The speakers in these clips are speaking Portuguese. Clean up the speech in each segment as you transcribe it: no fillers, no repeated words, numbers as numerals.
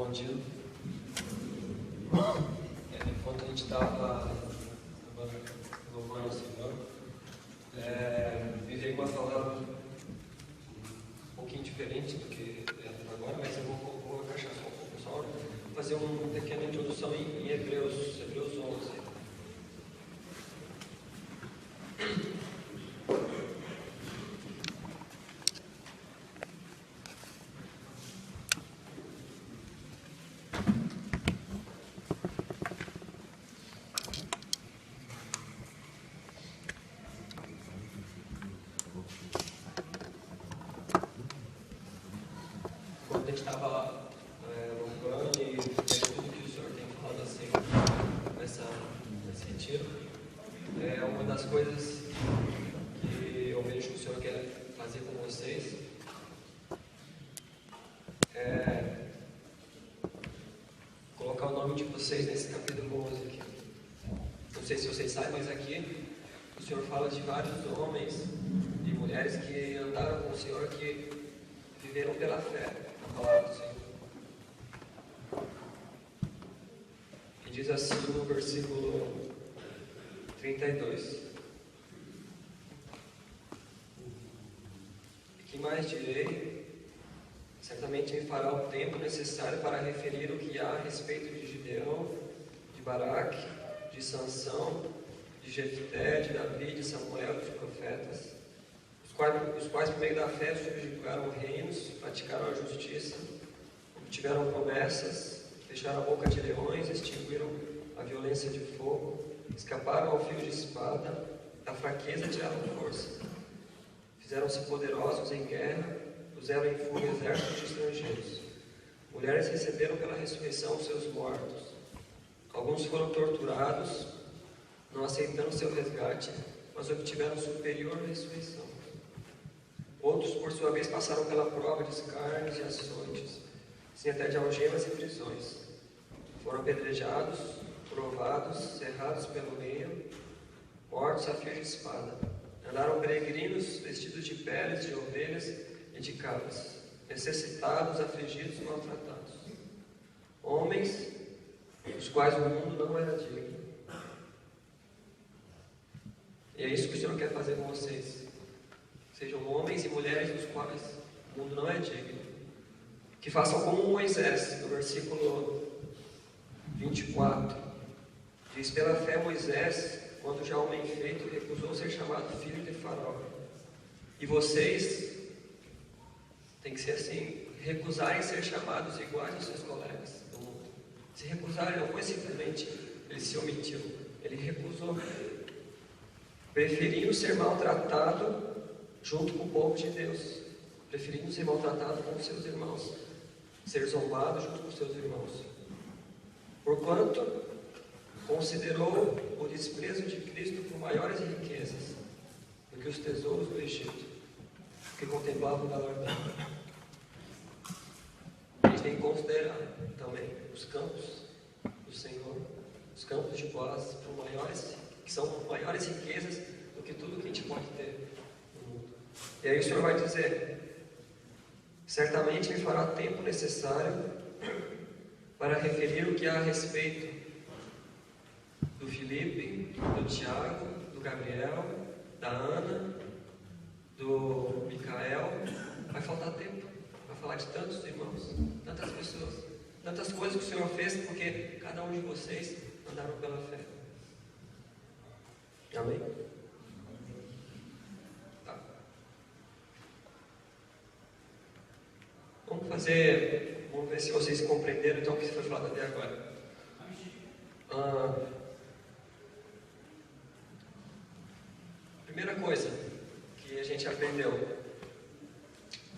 Bom dia. Enquanto a gente estava louvando o Senhor, me veio uma palavra um pouquinho diferente do que é agora, mas eu vou agachar só um pouco, só fazer uma pequena introdução em Hebreus 11. Quando a gente estava louvando e vendo tudo que o Senhor tem falado assim nesse retiro, uma das coisas que eu vejo que o Senhor quer fazer com vocês é colocar o nome de vocês nesse capítulo 11 aqui. Não sei se vocês sabem, mas aqui o Senhor fala de vários homens e mulheres que andaram com o Senhor, que viveram pela fé na palavra do Senhor. E diz assim no versículo 32: E que mais direi? Certamente me fará o tempo necessário para referir o que há a respeito de Gideão, de Baraque, de Sansão, de Jefté, de Davi, de Samuel, dos profetas, os quais por meio da fé subjugaram reinos, praticaram a justiça, obtiveram promessas, fecharam a boca de leões, extinguiram a violência de fogo, escaparam ao fio de espada, da fraqueza tiraram força, fizeram-se poderosos em guerra, puseram em fuga exércitos de estrangeiros. Mulheres receberam pela ressurreição os seus mortos. Alguns foram torturados, não aceitando seu resgate, mas obtiveram superior ressurreição. Outros, por sua vez, passaram pela prova de escárnios e açoites, sim até de algemas e prisões. Foram apedrejados, provados, cerrados pelo meio, mortos a fio de espada. Andaram peregrinos, vestidos de peles de ovelhas e de cabras, necessitados, afligidos, maltratados. Homens dos quais o mundo não era digno. E é isso que o Senhor quer fazer com vocês. Sejam homens e mulheres dos quais o mundo não é digno. Que façam como Moisés, no versículo 24. Diz: pela fé Moisés, quando já homem feito, recusou ser chamado filho de Faraó. E vocês têm que ser assim, recusarem ser chamados iguais aos seus colegas do mundo. Se recusarem, não foi simplesmente ele se omitiu, ele recusou, preferindo ser maltratado junto com o povo de Deus, preferindo ser maltratado com seus irmãos, ser zombado junto com seus irmãos, porquanto considerou o desprezo de Cristo por maiores riquezas do que os tesouros do Egito, que contemplava o galardão. A gente tem que considerar também os campos do Senhor, os campos de Boaz, que são maiores riquezas do que tudo que a gente pode ter no mundo. E aí o Senhor vai dizer: certamente me fará tempo necessário para referir o que há a respeito do Filipe, do Tiago, do Gabriel, da Ana, do Micael. Vai faltar tempo para falar de tantos irmãos, tantas pessoas, tantas coisas que o Senhor fez, porque cada um de vocês andaram pela fé. Amém? Tá. Vamos ver se vocês compreenderam então o que foi falado até agora. Primeira coisa que a gente aprendeu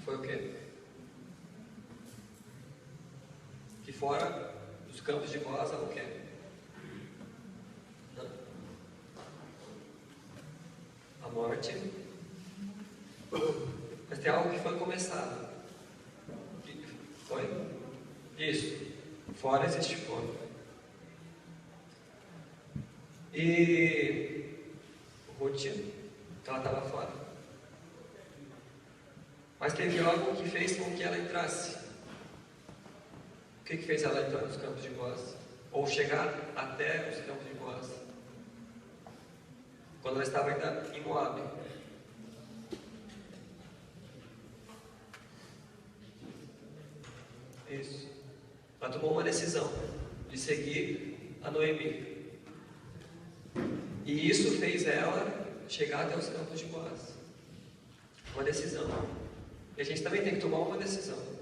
foi o quê? Que fora dos campos de Boaz há o quê? A morte. Mas tem algo que foi começado. Que foi? Isso. Fora existe fome. E Ruth, ela estava fora. Mas teve algo que fez com que ela entrasse. O que fez ela entrar nos campos de Boaz? Ou chegar até os campos de Boaz? Quando ela estava ainda em Moabe. Isso. Ela tomou uma decisão de seguir a Noemi. E isso fez ela chegar até os campos de Boaz. Uma decisão. E a gente também tem que tomar uma decisão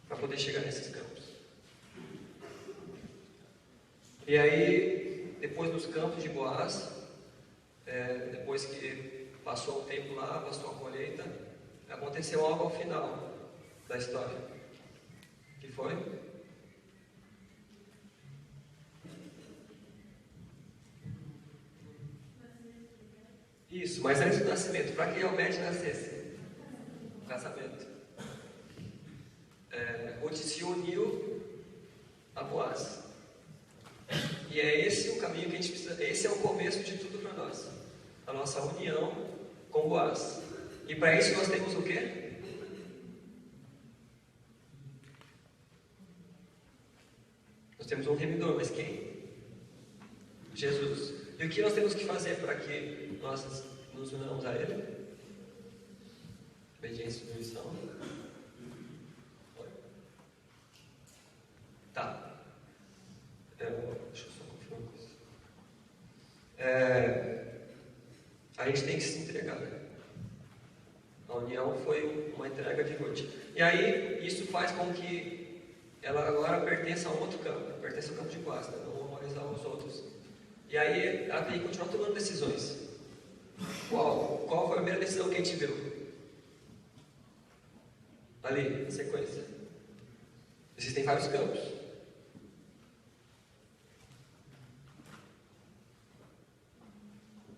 para poder chegar nesses campos. E aí, depois dos campos de Boaz, depois que passou o tempo lá, passou a colheita, aconteceu algo ao final da história. Que foi? Isso, mas antes do nascimento, para que Obed nascesse? O casamento. Ruth se uniu a Boaz. E é esse o caminho que a gente precisa. Esse é o começo de tudo para nós. A nossa união com Boaz. E para isso nós temos o quê? Nós temos um remidor, mas quem? Jesus. E o que nós temos que fazer para que nós nos unamos a Ele? Obediência e submissão. Tá. Deixa eu só confirmar uma coisa. A gente tem que se entregar. A união foi uma entrega de Ruth. E aí, isso faz com que ela agora pertença a um outro campo. Pertence ao campo de Boaz, né? Não valorizar os outros. E aí, ela tem que continuar tomando decisões. Qual foi a primeira decisão que a gente viu? Ali, na sequência. Existem vários campos.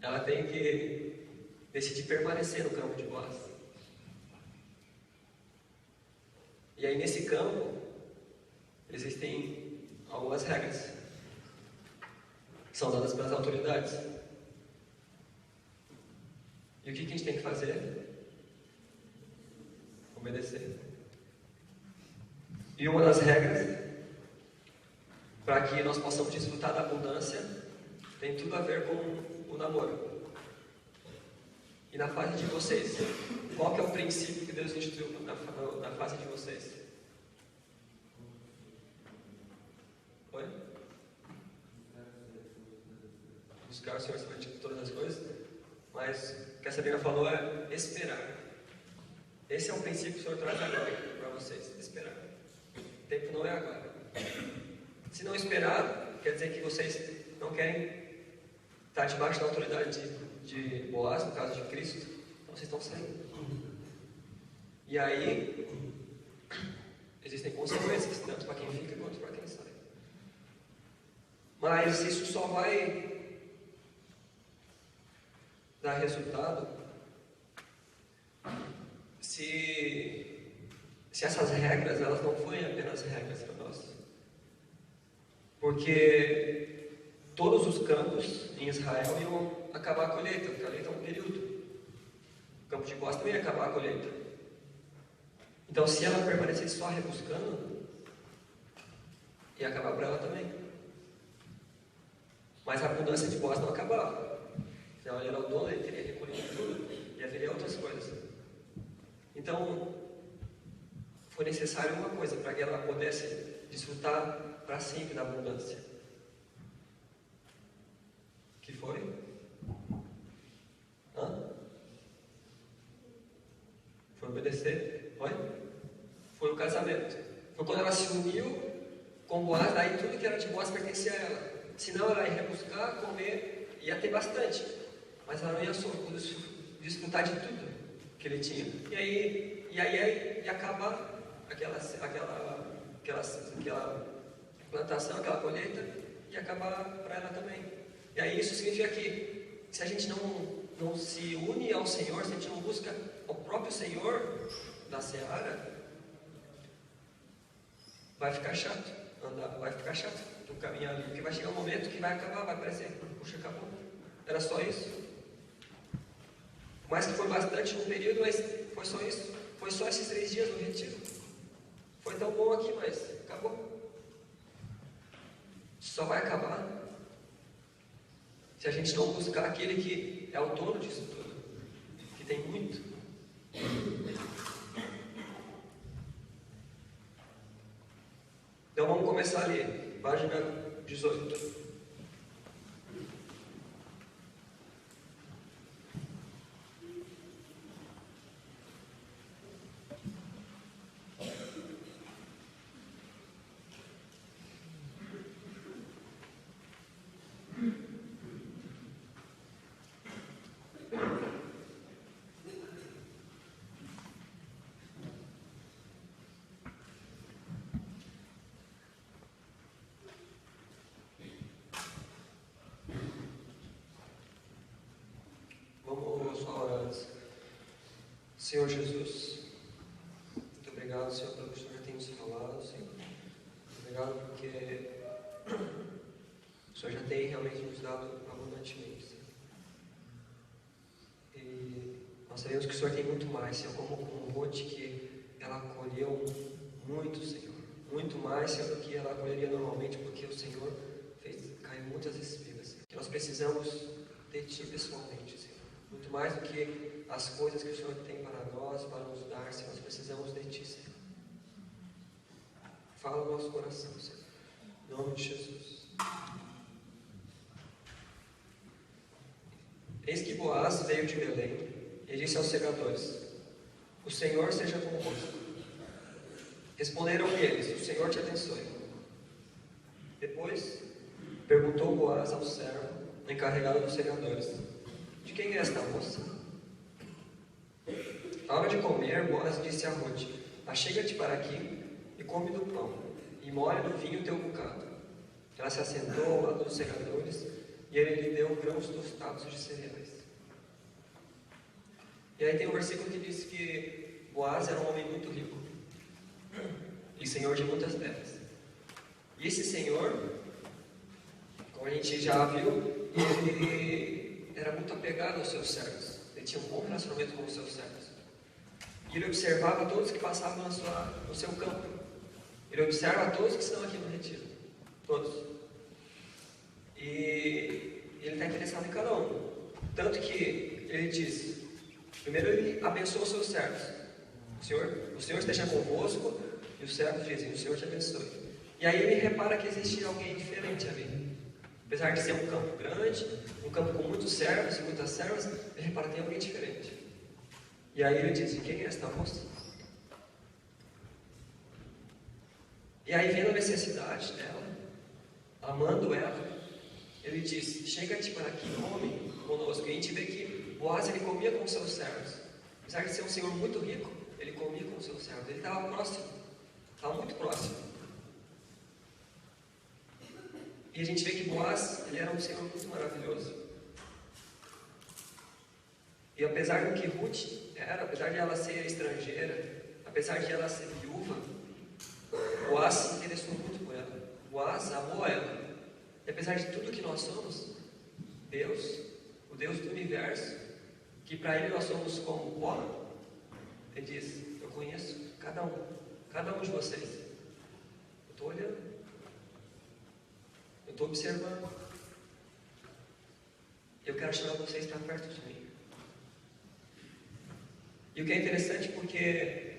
Ela tem que decidir permanecer no campo de Boaz. E aí, nesse campo, existem algumas regras que são dadas pelas autoridades. E o que a gente tem que fazer? Obedecer. E uma das regras para que nós possamos desfrutar da abundância tem tudo a ver com o namoro. E na fase de vocês, qual que é o princípio que Deus instituiu na fase de vocês? Oi? Buscar o Senhor acima de todas as coisas. Mas o que a Sabrina falou é esperar. Esse é o princípio que o Senhor traz agora para vocês. Esperar. O tempo não é agora. Se não esperar, quer dizer que vocês não querem estar debaixo da autoridade de Boaz, no caso de Cristo, então vocês estão saindo. E aí, existem consequências, tanto para quem fica quanto para quem sai. Mas isso só vai dar resultado se essas regras, elas não forem apenas regras para nós. Porque todos os campos em Israel iam acabar a colheita, porque a colheita é um período. O campo de Boaz também ia acabar a colheita. Então, se ela permanecesse só rebuscando, ia acabar para ela também. Mas a abundância de Boaz não acabava. Então, ele era o dono, ele teria recolhido tudo e haveria outras coisas. Então, foi necessário uma coisa para que ela pudesse desfrutar para sempre da abundância. Que foi? Foi obedecer? Foi o casamento. Foi quando ela se uniu com Boaz, daí tudo que era de Boaz pertencia a ela. Senão ela ia rebuscar, comer, ia ter bastante. Mas ela não ia desfrutar de tudo que ele tinha. E aí ia acabar aquela plantação, aquela colheita, ia acabar para ela também. E aí isso significa que se a gente não se une ao Senhor, se a gente não busca o próprio Senhor da seara, vai ficar chato andar, vai ficar chato tu caminhar ali, porque vai chegar um momento que vai acabar, vai parecer, puxa, acabou. Era só isso. Mas que foi bastante um período, mas foi só isso. Foi só esses 3 dias no retiro. Foi tão bom aqui, mas Acabou. Só vai acabar se a gente não buscar aquele que é o dono disso tudo, que tem muito. Então vamos começar a ler, página 18. Senhor Jesus, muito obrigado, Senhor, pelo que o Senhor tem nos falado, Senhor. Muito obrigado porque o Senhor já tem realmente nos dado abundantemente, Senhor. E nós sabemos que o Senhor tem muito mais, Senhor, como com Ruth, que ela acolheu muito, Senhor. Muito mais, Senhor, do que ela acolheria normalmente, porque o Senhor fez cair muitas espigas, Senhor. Que nós precisamos de Ti pessoalmente, Senhor. Muito mais do que as coisas que o Senhor tem para nós, para nos dar, Senhor, nós precisamos de Ti, Senhor. Fala no nosso coração, Senhor. Em nome de Jesus. Eis que Boaz veio de Belém e disse aos segadores: o Senhor seja convosco. Responderam-lhe eles: o Senhor te abençoe. Depois perguntou Boaz ao servo encarregado dos segadores: de quem é esta moça? Na hora de comer, Boaz disse a Ruth: achega-te para aqui e come do pão, e molha no vinho o teu bocado. Ela se assentou ao lado dos segadores, e ele lhe deu grãos tostados de cereais. E aí tem um versículo que diz que Boaz era um homem muito rico, e senhor de muitas terras. E esse senhor, como a gente já viu, ele era muito apegado aos seus servos. Ele tinha um bom relacionamento com os seus servos. E ele observava todos que passavam no seu campo. Ele observa todos que estão aqui no retiro. Todos. E ele está interessado em cada um. Tanto que ele diz: primeiro ele abençoa os seus servos. O Senhor esteja convosco. E os servos dizem: o Senhor te abençoe. E aí ele repara que existia alguém diferente ali. Apesar de ser um campo grande, um campo com muitos servos e muitas servas, ele repara que tem alguém diferente. E aí ele diz: quem é esta moça? E aí, vendo a necessidade dela, amando ela, ele diz: chega-te para aqui, come conosco. E a gente vê que Boaz, ele comia com seus servos. Apesar de ser um senhor muito rico, ele comia com seus servos. Ele estava próximo, estava muito próximo. E a gente vê que Boaz, ele era um senhor muito maravilhoso. E apesar do que Ruth era, apesar de ela ser estrangeira, apesar de ela ser viúva, Boaz se interessou muito por ela. Boaz amou ela. E apesar de tudo que nós somos, Deus, o Deus do universo, que para Ele nós somos como pó, Ele diz: eu conheço cada um de vocês. Eu estou olhando, eu estou observando. Eu quero chamar vocês para perto de mim. E o que é interessante, porque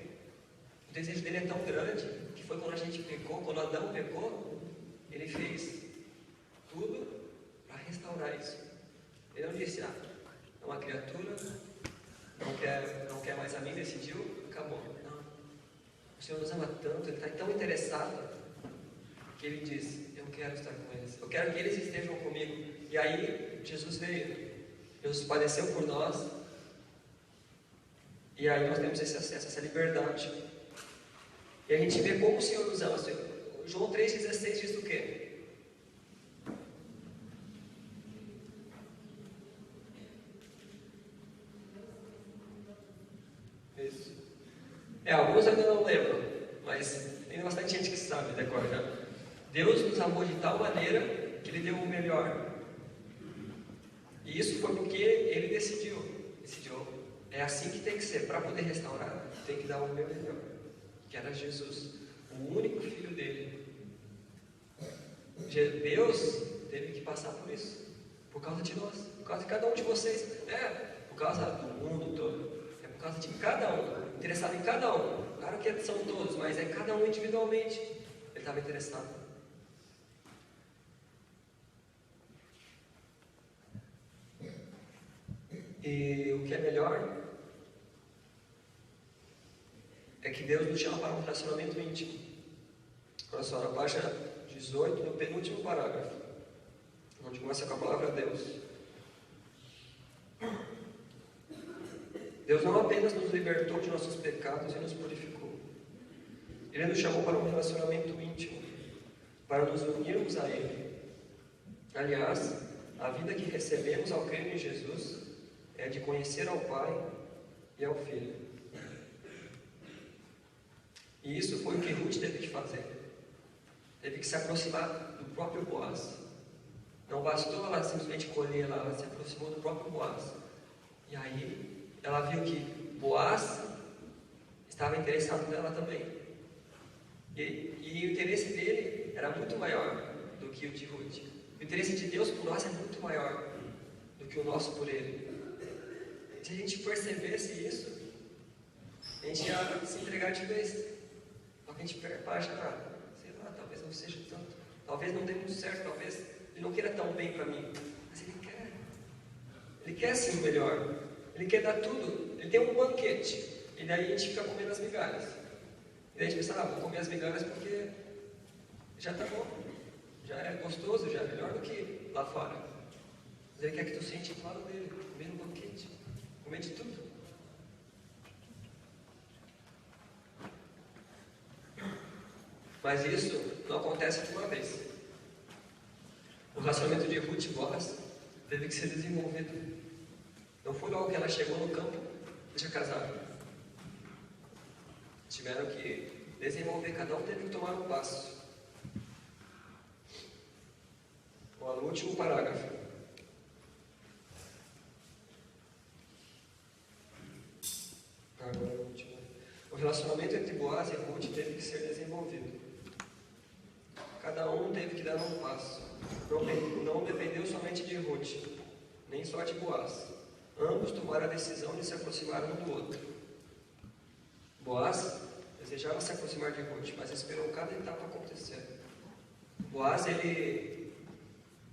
o desejo dele é tão grande, que foi quando a gente pecou, quando Adão pecou, ele fez tudo para restaurar isso. Ele não disse: é uma criatura, não quer mais a mim, decidiu, acabou. Não. O Senhor nos ama tanto, Ele está tão interessado, que Ele diz: eu quero estar com eles, eu quero que eles estejam comigo. E aí Jesus veio, Jesus padeceu por nós. E aí nós temos esse acesso, essa liberdade. E a gente vê como o Senhor nos ama. João 3,16 diz o quê? Isso. Alguns ainda não lembram, mas tem bastante gente que sabe, decorda. Deus nos amou de tal maneira que Ele deu o melhor. E isso foi porque Ele decidiu. É assim que tem que ser. Para poder restaurar, tem que dar o meu melhor, que era Jesus, o o único filho dele. Deus teve que passar por isso, por causa de nós, por causa de cada um de vocês. Não é por causa do mundo todo, é por causa de cada um, interessado em cada um. Claro que são todos, mas é cada um individualmente. Ele estava interessado. E o que é melhor é que Deus nos chama para um relacionamento íntimo. Olha só, na página 18, no penúltimo parágrafo, onde começa com a palavra Deus. Deus não apenas nos libertou de nossos pecados e nos purificou. Ele nos chamou para um relacionamento íntimo, para nos unirmos a Ele. Aliás, a vida que recebemos ao crer em Jesus é de conhecer ao Pai e ao Filho. E isso foi o que Ruth teve que fazer. Teve que se aproximar do próprio Boaz. Não bastou ela simplesmente colher, ela se aproximou do próprio Boaz. E aí ela viu que Boaz estava interessado nela também. E o interesse dele era muito maior do que o de Ruth. O interesse de Deus por nós é muito maior do que o nosso por Ele. Se a gente percebesse isso, a gente ia se entregar de vez. Só que a gente acha, sei lá, talvez não seja tanto, talvez não dê muito certo, talvez Ele não queira tão bem para mim. Mas Ele quer ser o melhor, Ele quer dar tudo. Ele tem um banquete, e daí a gente fica comendo as migalhas. E daí a gente pensa, vou comer as migalhas porque já está bom, já é gostoso, já é melhor do que lá fora. Mas Ele quer que tu sente do lado dele, comer um banquete, comer de tudo. Mas isso não acontece de uma vez. O relacionamento de Ruth e Boaz teve que ser desenvolvido. Não foi logo que ela chegou no campo e já casaram. Tiveram que desenvolver, cada um teve que tomar um passo. No último parágrafo. Agora o último. O relacionamento entre Boaz e Ruth teve que ser desenvolvido. Cada um teve que dar um passo. Não dependeu somente de Ruth, nem só de Boaz. Ambos tomaram a decisão de se aproximar um do outro. Boaz desejava se aproximar de Ruth, mas esperou cada etapa acontecer. Boaz, ele,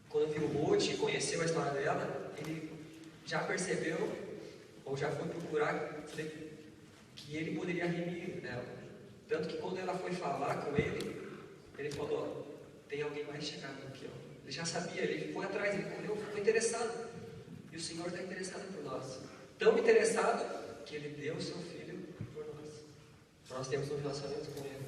quando viu Ruth e conheceu a história dela, ele já percebeu, ou já foi procurar, que ele poderia remir dela. Tanto que quando ela foi falar com ele, ele falou, tem alguém mais chegado do que eu. Ele já sabia, ele foi atrás, ele correu, ficou interessado. E o Senhor está interessado por nós. Tão interessado que Ele deu o Seu Filho por nós. Nós temos um relacionamento com Ele.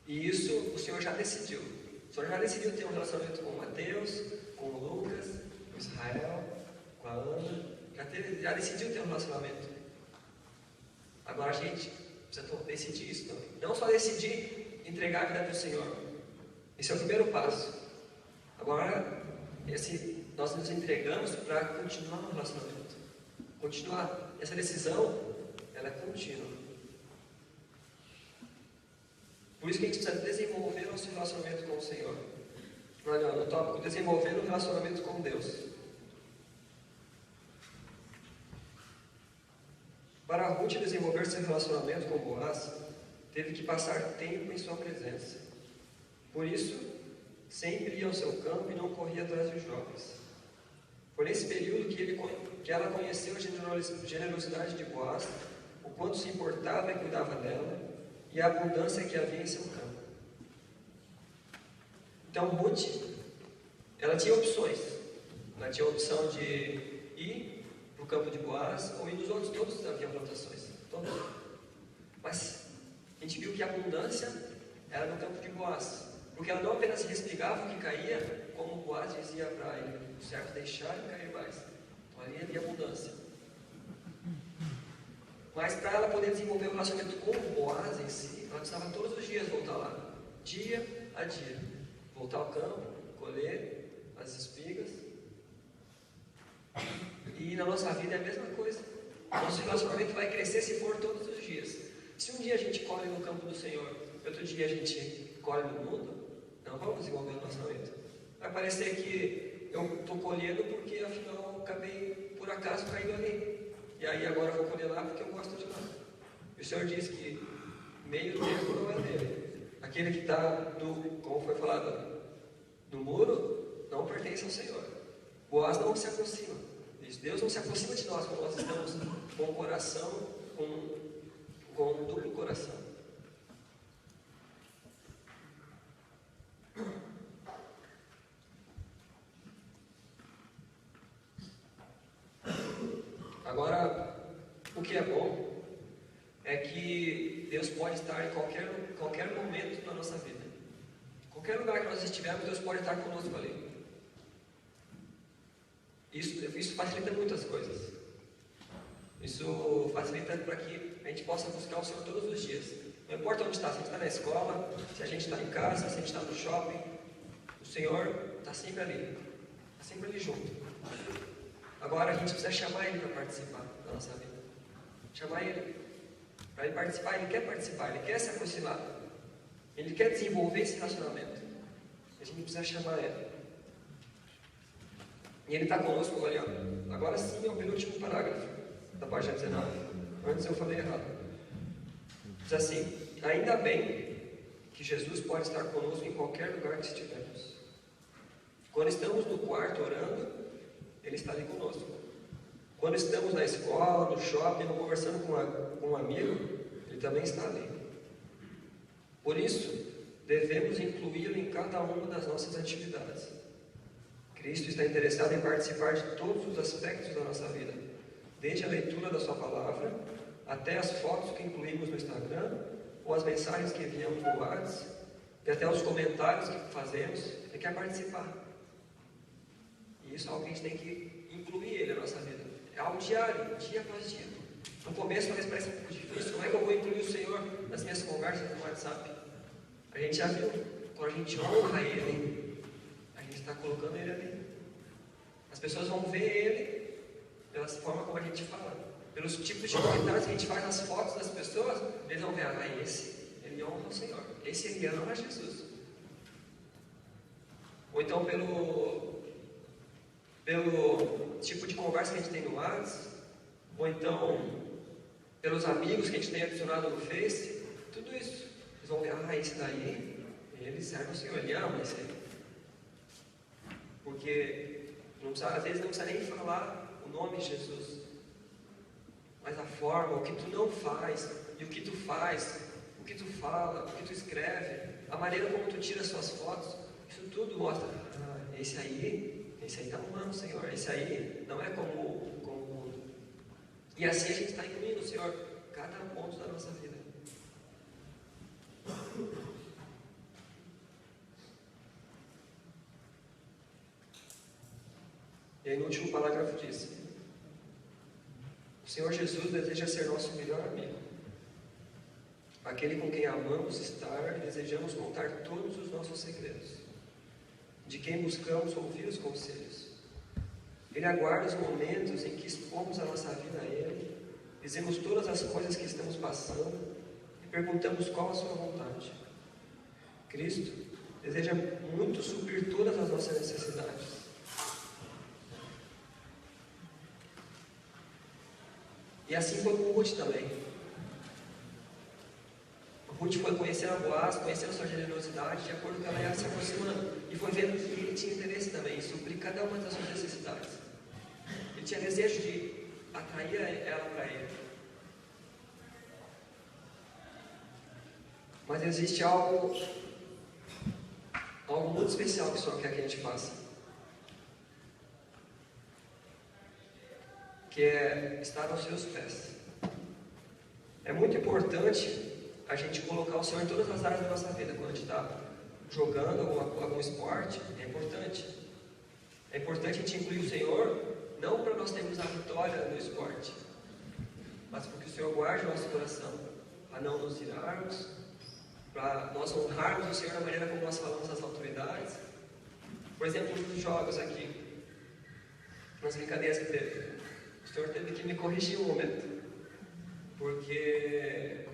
E isso o Senhor já decidiu. O Senhor já decidiu ter um relacionamento com Mateus, com o Lucas, com Israel, com a Ana. Já decidiu ter um relacionamento. Agora a gente precisa decidir isso também. Não só decidir entregar a vida para o Senhor. Esse é o primeiro passo. Agora, nós nos entregamos para continuar no relacionamento. Continuar. Essa decisão, ela é contínua. Por isso que a gente precisa desenvolver nosso relacionamento com o Senhor. Olha, no tópico, desenvolver o relacionamento com Deus. Para Ruth desenvolver seu relacionamento com Boaz, teve que passar tempo em sua presença. Por isso, sempre ia ao seu campo e não corria atrás dos jovens. Foi nesse período que ela conheceu a generosidade de Boaz, o quanto se importava e cuidava dela, e a abundância que havia em seu campo. Então, Ruth, ela tinha opções. Ela tinha a opção de ir para o campo de Boaz, ou ir nos outros, todos haviam plantações. Todos. Mas a gente viu que a abundância era no campo de Boaz. Porque ela não apenas respingava o que caía, como Boaz dizia para ele, o certo deixar e cair mais. Então ali havia abundância. Mas para ela poder desenvolver o relacionamento com o Boaz em si, ela precisava todos os dias voltar lá, dia a dia. Voltar ao campo, colher as espigas. E na nossa vida é a mesma coisa. Nosso relacionamento vai crescer se for todos os dias. Se um dia a gente colhe no campo do Senhor, outro dia a gente colhe no mundo, não vamos desenvolver o relacionamento. Vai parecer que eu estou colhendo porque afinal acabei por acaso caindo ali. E aí agora eu vou colher lá porque eu gosto de lá. E o Senhor diz que meio termo não é dele. Aquele que está como foi falado, no muro, não pertence ao Senhor. Boaz não se aproxima. Deus não se aproxima de nós quando nós estamos com o coração, com um duplo coração. Agora, o que é bom é que Deus pode estar em qualquer momento da nossa vida. Qualquer lugar que nós estivermos, Deus pode estar conosco ali. Isso facilita muitas coisas. Isso facilita para que a gente possa buscar o Senhor todos os dias. Não importa onde está, se a gente está na escola, se a gente está em casa, se a gente está no shopping, o Senhor está sempre ali. Está sempre ali junto. Agora a gente precisa chamar Ele para participar da nossa vida. Chamar Ele. Para Ele participar, Ele quer participar, Ele quer se aproximar. Ele quer desenvolver esse relacionamento. A gente precisa chamar Ele. E Ele está conosco, olha, agora sim é o penúltimo parágrafo da página 19. Antes eu falei errado. Diz assim: ainda bem que Jesus pode estar conosco em qualquer lugar que estivermos. Quando estamos no quarto orando, Ele está ali conosco. Quando estamos na escola, no shopping, conversando com um amigo, Ele também está ali. Por isso, devemos incluí-lo em cada uma das nossas atividades. Cristo está interessado em participar de todos os aspectos da nossa vida, desde a leitura da sua palavra, até as fotos que incluímos no Instagram, ou as mensagens que enviamos no WhatsApp, e até os comentários que fazemos. Ele quer participar. E isso é algo que a gente tem que incluir Ele na nossa vida. É algo diário, dia após dia. No começo talvez pareça um pouco difícil. Como é que eu vou incluir o Senhor nas minhas conversas no WhatsApp? A gente já viu, quando a gente honra Ele, a gente está colocando Ele ali. As pessoas vão ver Ele pela forma como a gente fala, pelos tipos de comentários que a gente faz nas fotos das pessoas. Eles vão ver, esse, ele honra o Senhor, esse ele ama Jesus. Ou então pelo tipo de conversa que a gente tem no WhatsApp, ou então pelos amigos que a gente tem adicionado no Face, tudo isso. Eles vão ver, esse daí, ele serve ao Senhor, ele ama esse aí. Porque às vezes não precisa nem falar o nome de Jesus, mas a forma, o que tu não faz, e o que tu faz, o que tu fala, o que tu escreve, a maneira como tu tira suas fotos, isso tudo mostra, esse aí está amando o Senhor, esse aí não é como o mundo. E assim a gente está incluindo o Senhor em cada ponto da nossa vida. E aí no último parágrafo diz: o Senhor Jesus deseja ser nosso melhor amigo, aquele com quem amamos estar e desejamos contar todos os nossos segredos, de quem buscamos ouvir os conselhos. Ele aguarda os momentos em que expomos a nossa vida a Ele, dizemos todas as coisas que estamos passando e perguntamos qual a sua vontade. Cristo deseja muito suprir todas as nossas necessidades. E assim foi com Ruth também. Ruth foi conhecendo a Boaz, conhecendo sua generosidade, de acordo com ela ia se aproximando. E foi vendo que ele tinha interesse também em suprir cada uma das suas necessidades. Ele tinha desejo de atrair ela para ele. Mas existe algo muito especial que o Senhor quer que a gente faça, que é estar aos seus pés. É muito importante a gente colocar o Senhor em todas as áreas da nossa vida. Quando a gente está jogando algum esporte, é importante. É importante a gente incluir o Senhor, não para nós termos a vitória no esporte, mas porque o Senhor guarde o nosso coração, para não nos irarmos, para nós honrarmos o Senhor da maneira como nós falamos às autoridades. Por exemplo, nos jogos aqui, nas brincadeiras que teve, os Senhor teve que me corrigir um momento, porque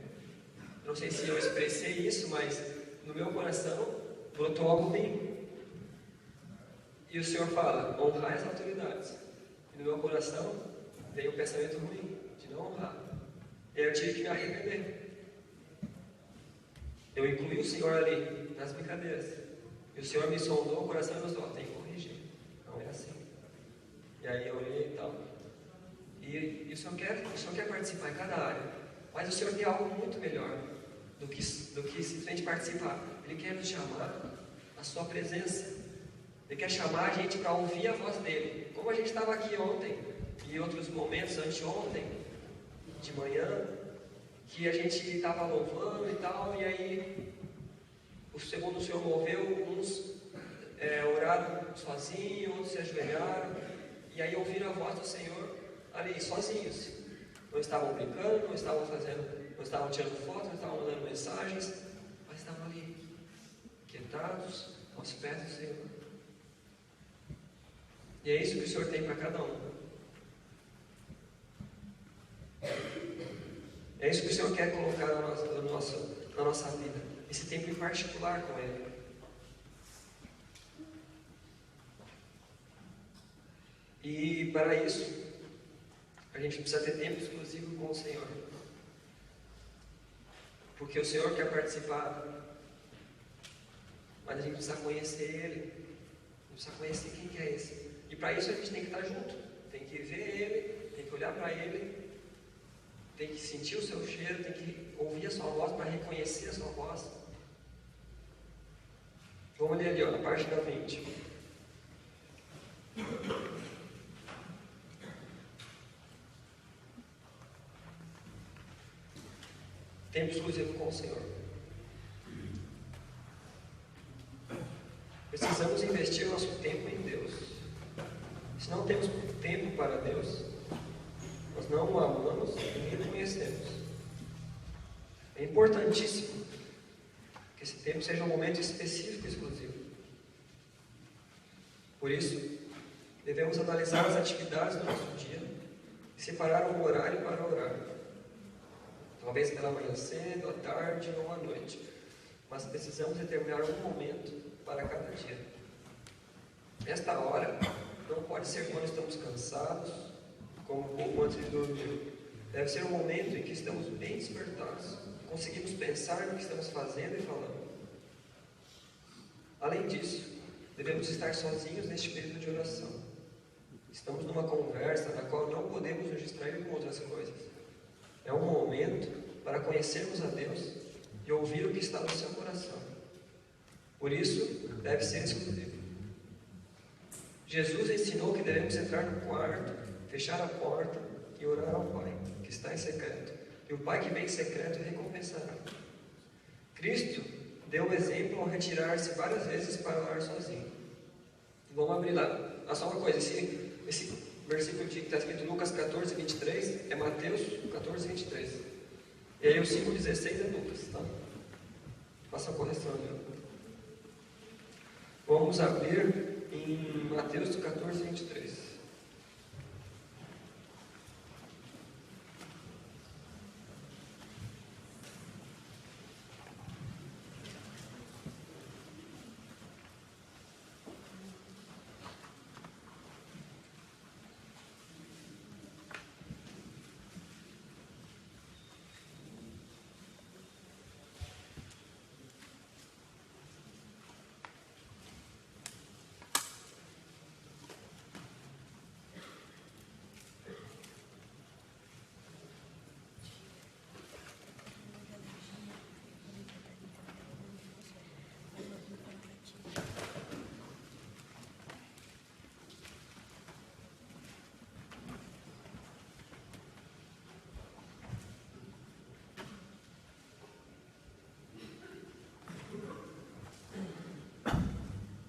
não sei se eu expressei isso, mas no meu coração brotou algo ruim. E o Senhor fala: honrar as autoridades. E no meu coração veio um pensamento ruim de não honrar. E aí eu tive que me arrepender. Eu incluí o Senhor ali nas brincadeiras. E o Senhor me sondou o coração e mostrou: tem que corrigir. Não é assim. E aí eu olhei e tal. E o Senhor quer participar em cada área. Mas o Senhor tem algo muito melhor do que simplesmente participar. Ele quer nos chamar à sua presença. Ele quer chamar a gente para ouvir a voz dele. Como a gente estava aqui ontem e outros momentos anteontem, de manhã, que a gente estava louvando e tal, e aí segundo o Senhor moveu, uns oraram sozinhos, outros se ajoelharam, e aí ouviram a voz do Senhor ali, sozinhos. Não estavam brincando, não estavam tirando fotos, não estavam mandando mensagens, mas estavam ali, quietados, aos pés do Senhor. E é isso que o Senhor tem para cada um. É isso que o Senhor quer colocar na nossa vida. Esse tempo em particular com Ele. E para isso, a gente precisa ter tempo exclusivo com o Senhor. Porque o Senhor quer participar, mas a gente precisa conhecer Ele. A gente precisa conhecer quem que é esse. E para isso a gente tem que estar junto. Tem que ver Ele, tem que olhar para Ele, tem que sentir o seu cheiro, tem que ouvir a sua voz para reconhecer a sua voz. Vamos ler ali, na página 20. Tempo exclusivo com o Senhor. Precisamos investir o nosso tempo em Deus. Se não temos tempo para Deus, nós não o amamos e nem o conhecemos. É importantíssimo que esse tempo seja um momento específico e exclusivo. Por isso, devemos analisar as atividades do nosso dia e separar um horário para orar. Talvez pela manhã cedo, à tarde ou à noite. Mas precisamos determinar um momento para cada dia. Esta hora não pode ser quando estamos cansados, como um pouco antes de dormir. Deve ser um momento em que estamos bem despertados, conseguimos pensar no que estamos fazendo e falando. Além disso, devemos estar sozinhos neste período de oração. Estamos numa conversa na qual não podemos nos distrair com outras coisas. É um momento para conhecermos a Deus e ouvir o que está no seu coração. Por isso, deve ser exclusivo. Jesus ensinou que devemos entrar no quarto, fechar a porta e orar ao Pai, que está em secreto. E o Pai que vem em secreto recompensará. Cristo deu o exemplo ao retirar-se várias vezes para orar sozinho. Vamos abrir lá. Só uma coisa, esse versículo que está escrito Lucas 14, 23, é Mateus 14, 23. E aí o 5, 16 é Lucas, tá? Faça a correção ali. Vamos abrir em Mateus 14, 23.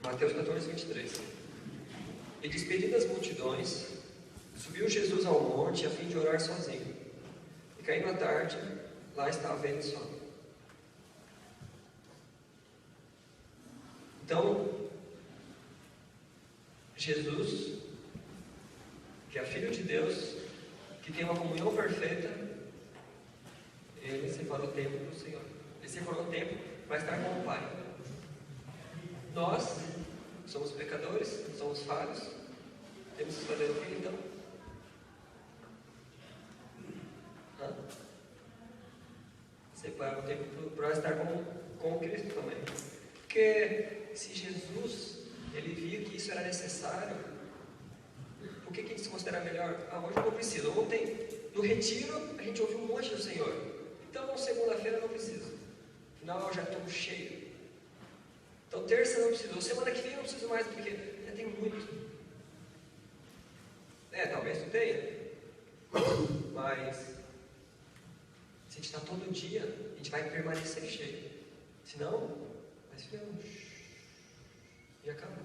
Mateus 14, 23. E despedidas as multidões, subiu Jesus ao monte a fim de orar sozinho. E caindo a tarde, lá estava ele só. Então, Jesus, que é Filho de Deus, que tem uma comunhão perfeita, ele separou tempo para o Senhor. Ele separou tempo para estar com o Pai. Nós somos pecadores, somos falhos, temos que fazer o que então? Separar o tempo para estar com Cristo também. Porque se Jesus, ele viu que isso era necessário, por que a gente se considera melhor? Hoje eu não preciso. Ontem, no retiro, a gente ouviu um monte do Senhor. Então, segunda-feira eu não preciso. Afinal, eu já estou cheio. Então, terça eu não preciso. Semana que vem eu não preciso mais, porque já tem muito. Talvez tu tenha. Mas, se a gente está todo dia, a gente vai permanecer cheio. Senão, vai se ferrar. E acaba.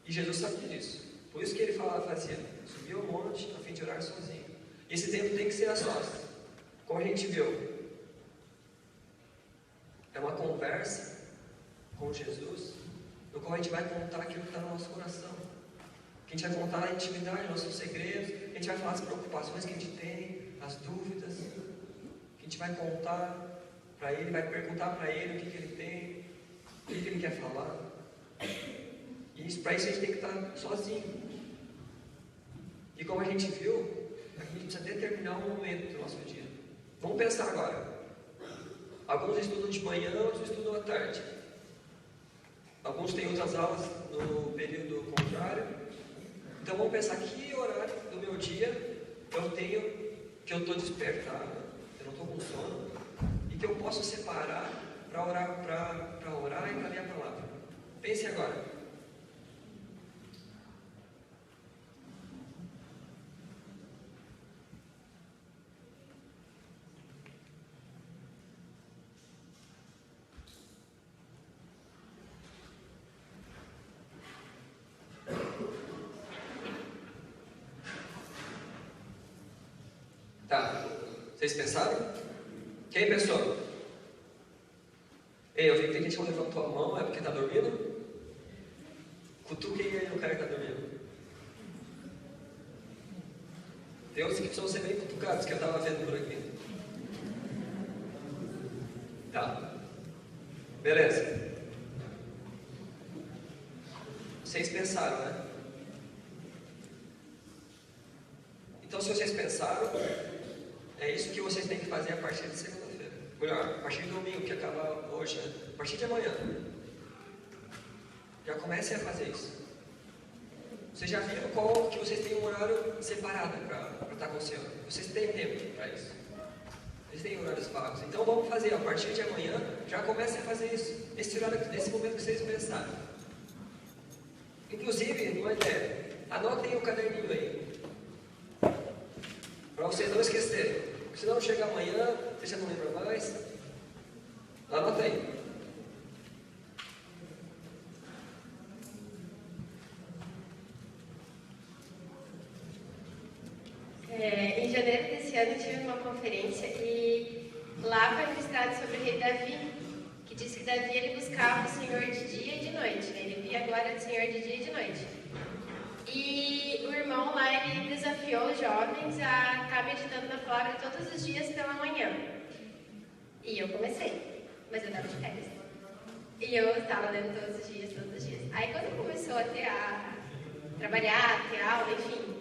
E Jesus sabia disso. Por isso que ele fazia, subia ao monte a fim de orar sozinho. E esse tempo tem que ser a sós. Como a gente viu, é uma conversa com Jesus, no qual a gente vai contar aquilo que está no nosso coração. Que a gente vai contar a intimidade, nossos segredos, a gente vai falar as preocupações que a gente tem, as dúvidas, que a gente vai contar para ele, vai perguntar para ele o que ele tem, o que ele quer falar. E para isso a gente tem que estar sozinho. E como a gente viu, a gente precisa determinar um momento do nosso dia. Vamos pensar agora. Alguns estudam de manhã, outros estudam à tarde. Alguns têm outras aulas no período contrário. Então vamos pensar que horário do meu dia eu tenho, que eu estou despertado, eu não estou com sono, e que eu posso separar para orar e para ler a palavra. Pense agora. Tá, vocês pensaram? Quem pensou? Ei, eu vi que tem gente que não levantou a mão, é porque está dormindo? Cutuquem aí o cara que está dormindo. Tem outros que precisam ser bem cutucados, que eu estava vendo por aqui. Tá, beleza. Vocês pensaram, né? Então, se vocês pensaram, é isso que vocês têm que fazer a partir de segunda-feira. Melhor, a partir de domingo, que acaba hoje, né? A partir de amanhã. Já comecem a fazer isso. Vocês já viram qual que vocês têm um horário separado para estar com o Senhor. Vocês têm tempo para isso. Vocês têm horários vagos. Então vamos fazer, a partir de amanhã, já comecem a fazer isso. Nesse momento que vocês pensaram. Inclusive, uma ideia, anotem o caderninho aí. Para vocês não esquecerem. Se não chega amanhã, você já não lembra mais. Anota aí. Em janeiro desse ano eu tive uma conferência e lá foi ministrado sobre o rei Davi, que disse que Davi ele buscava o Senhor de dia e de noite, né? Ele via a glória do Senhor de dia e de noite. E o irmão lá, ele desafiou os jovens a estar meditando na palavra todos os dias pela manhã. E eu comecei, mas eu estava de férias. E eu estava lendo todos os dias. Aí quando começou a trabalhar, ter aula, enfim,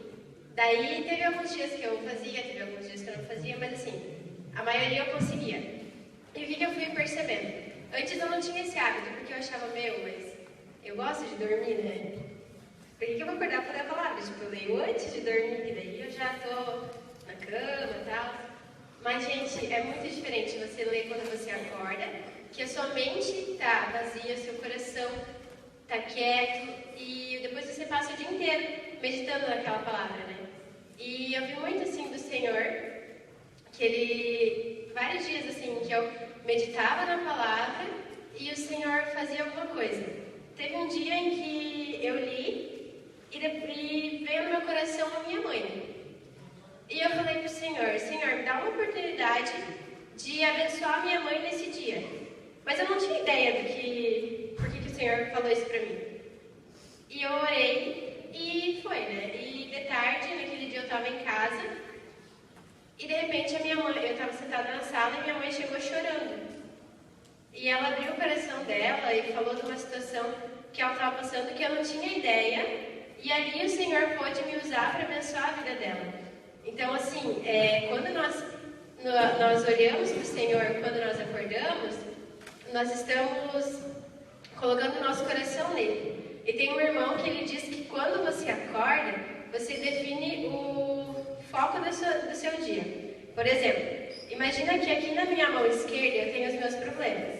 daí teve alguns dias que eu fazia, teve alguns dias que eu não fazia, mas assim, a maioria eu conseguia. E o que eu fui percebendo? Antes eu não tinha esse hábito, porque eu achava, mas eu gosto de dormir, né? Por que eu vou acordar para ler a palavra? Tipo, eu leio antes de dormir, que daí eu já tô na cama e tal. Mas, gente, é muito diferente você ler quando você acorda, que a sua mente tá vazia, seu coração tá quieto, e depois você passa o dia inteiro meditando naquela palavra, né? E eu vi muito, assim, do Senhor, que ele... Vários dias, assim, que eu meditava na palavra e o Senhor fazia alguma coisa. Teve um dia em que eu li e veio no meu coração a minha mãe. E eu falei pro Senhor, me dá uma oportunidade de abençoar a minha mãe nesse dia. Mas eu não tinha ideia por que o Senhor falou isso pra mim. E eu orei e foi, né? E de tarde, naquele dia eu estava em casa, e de repente a minha mãe, eu estava sentada na sala e minha mãe chegou chorando. E ela abriu o coração dela e falou de uma situação que ela estava passando que eu não tinha ideia, e ali o Senhor pôde me usar para abençoar a vida dela. Então, assim, quando nós olhamos para o Senhor, quando nós acordamos, nós estamos colocando o nosso coração nele. E tem um irmão que ele diz que quando você acorda, você define o foco do seu dia. Por exemplo, imagina que aqui na minha mão esquerda eu tenho os meus problemas.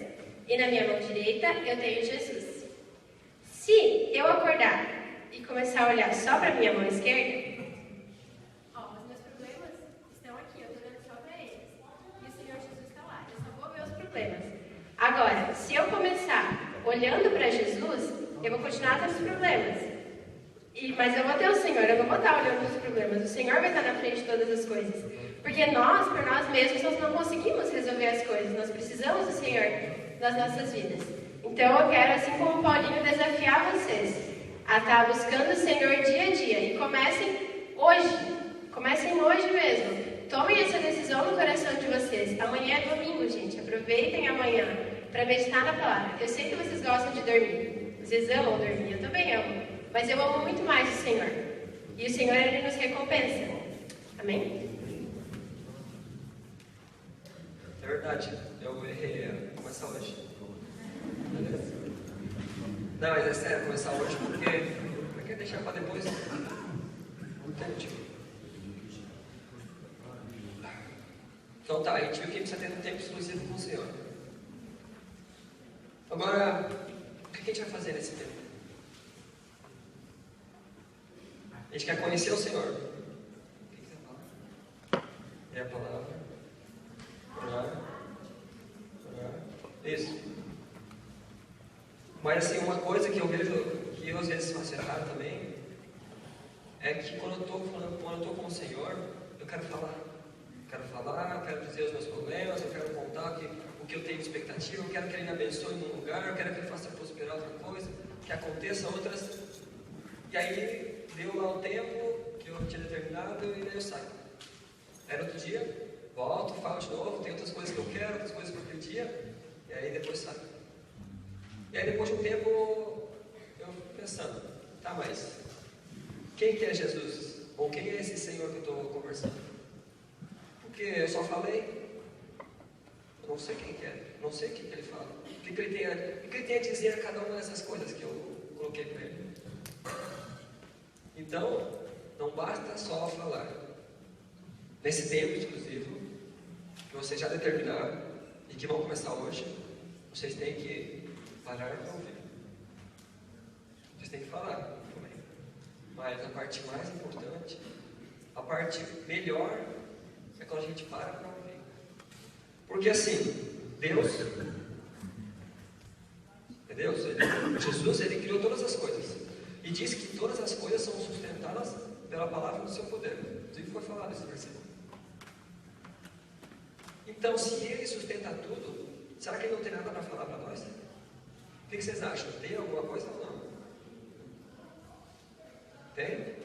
E na minha mão direita eu tenho Jesus. Se eu acordar e começar a olhar só para a minha mão esquerda, os meus problemas estão aqui, eu estou olhando só para eles. E o Senhor Jesus está lá, eu só vou ver os problemas. Agora, se eu começar olhando para Jesus, eu vou continuar tendo os problemas. Mas eu vou ter o Senhor, eu não vou estar olhando para os problemas. O Senhor vai estar na frente de todas as coisas. Porque nós, por nós mesmos, nós não conseguimos resolver as coisas. Nós precisamos do Senhor nas nossas vidas. Então eu quero, assim como o Paulinho, desafiar vocês a estar buscando o Senhor dia a dia. E comecem hoje mesmo. Tomem essa decisão no coração de vocês. Amanhã é domingo, gente. Aproveitem amanhã para meditar na palavra. Eu sei que vocês gostam de dormir. Vocês amam dormir, eu também amo. Mas eu amo muito mais o Senhor. E o Senhor, Ele nos recompensa. Amém? É verdade, eu errei começar hoje. Não, mas é sério, começar hoje porque deixar para depois. Não tem motivo. Então tá, a gente viu que precisa ter um tempo exclusivo com o Senhor. Agora, o que a gente vai fazer nesse tempo? A gente quer conhecer o Senhor. O que você fala? É a palavra. Orar. Isso. Mas assim, uma coisa que eu vejo que eu às vezes faço errado também é que quando eu estou com o Senhor, eu quero falar. Eu quero dizer os meus problemas, eu quero contar o que eu tenho de expectativa, eu quero que Ele me abençoe num lugar, eu quero que Ele faça prosperar outra coisa, que aconteça outras. E aí deu lá o tempo que eu tinha determinado e daí eu saio. Aí no outro dia, volto, falo de novo, tem outras coisas que eu quero, outras coisas que eu pedia, e aí depois saio. E aí depois de um tempo, eu fico pensando, tá, mas quem que é Jesus? Ou quem é esse Senhor que eu estou conversando? Porque eu só falei, eu não sei quem que é, não sei o que Ele fala, o que Ele tem a dizer a cada uma dessas coisas que eu coloquei para Ele. Então, não basta só falar. Nesse tempo exclusivo, que vocês já determinaram e que vão começar hoje, vocês têm que parar para ouvir. Vocês têm que falar também. Mas a parte mais importante, a parte melhor, é quando a gente para ouvir. Porque assim, Jesus, Ele criou todas as coisas. E diz que todas as coisas são sustentadas pela palavra do seu poder. Inclusive foi falado esse versículo. Então, se Ele sustenta tudo, será que Ele não tem nada para falar para nós? O que vocês acham? Tem alguma coisa ou não? Tem?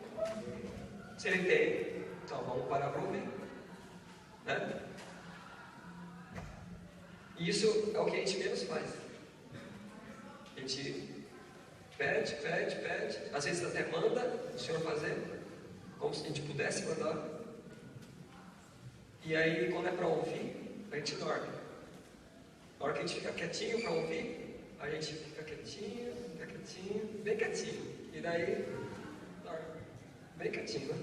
Se Ele tem, então vamos parar para ouvir. Né? E isso é o que a gente menos faz. A gente pede, às vezes até manda o Senhor fazer, como se a gente pudesse mandar. E aí, quando é para ouvir, a gente dorme. Na hora que a gente fica quietinho para ouvir, a gente fica quietinho, bem quietinho. E daí, dorme. Bem quietinho, né?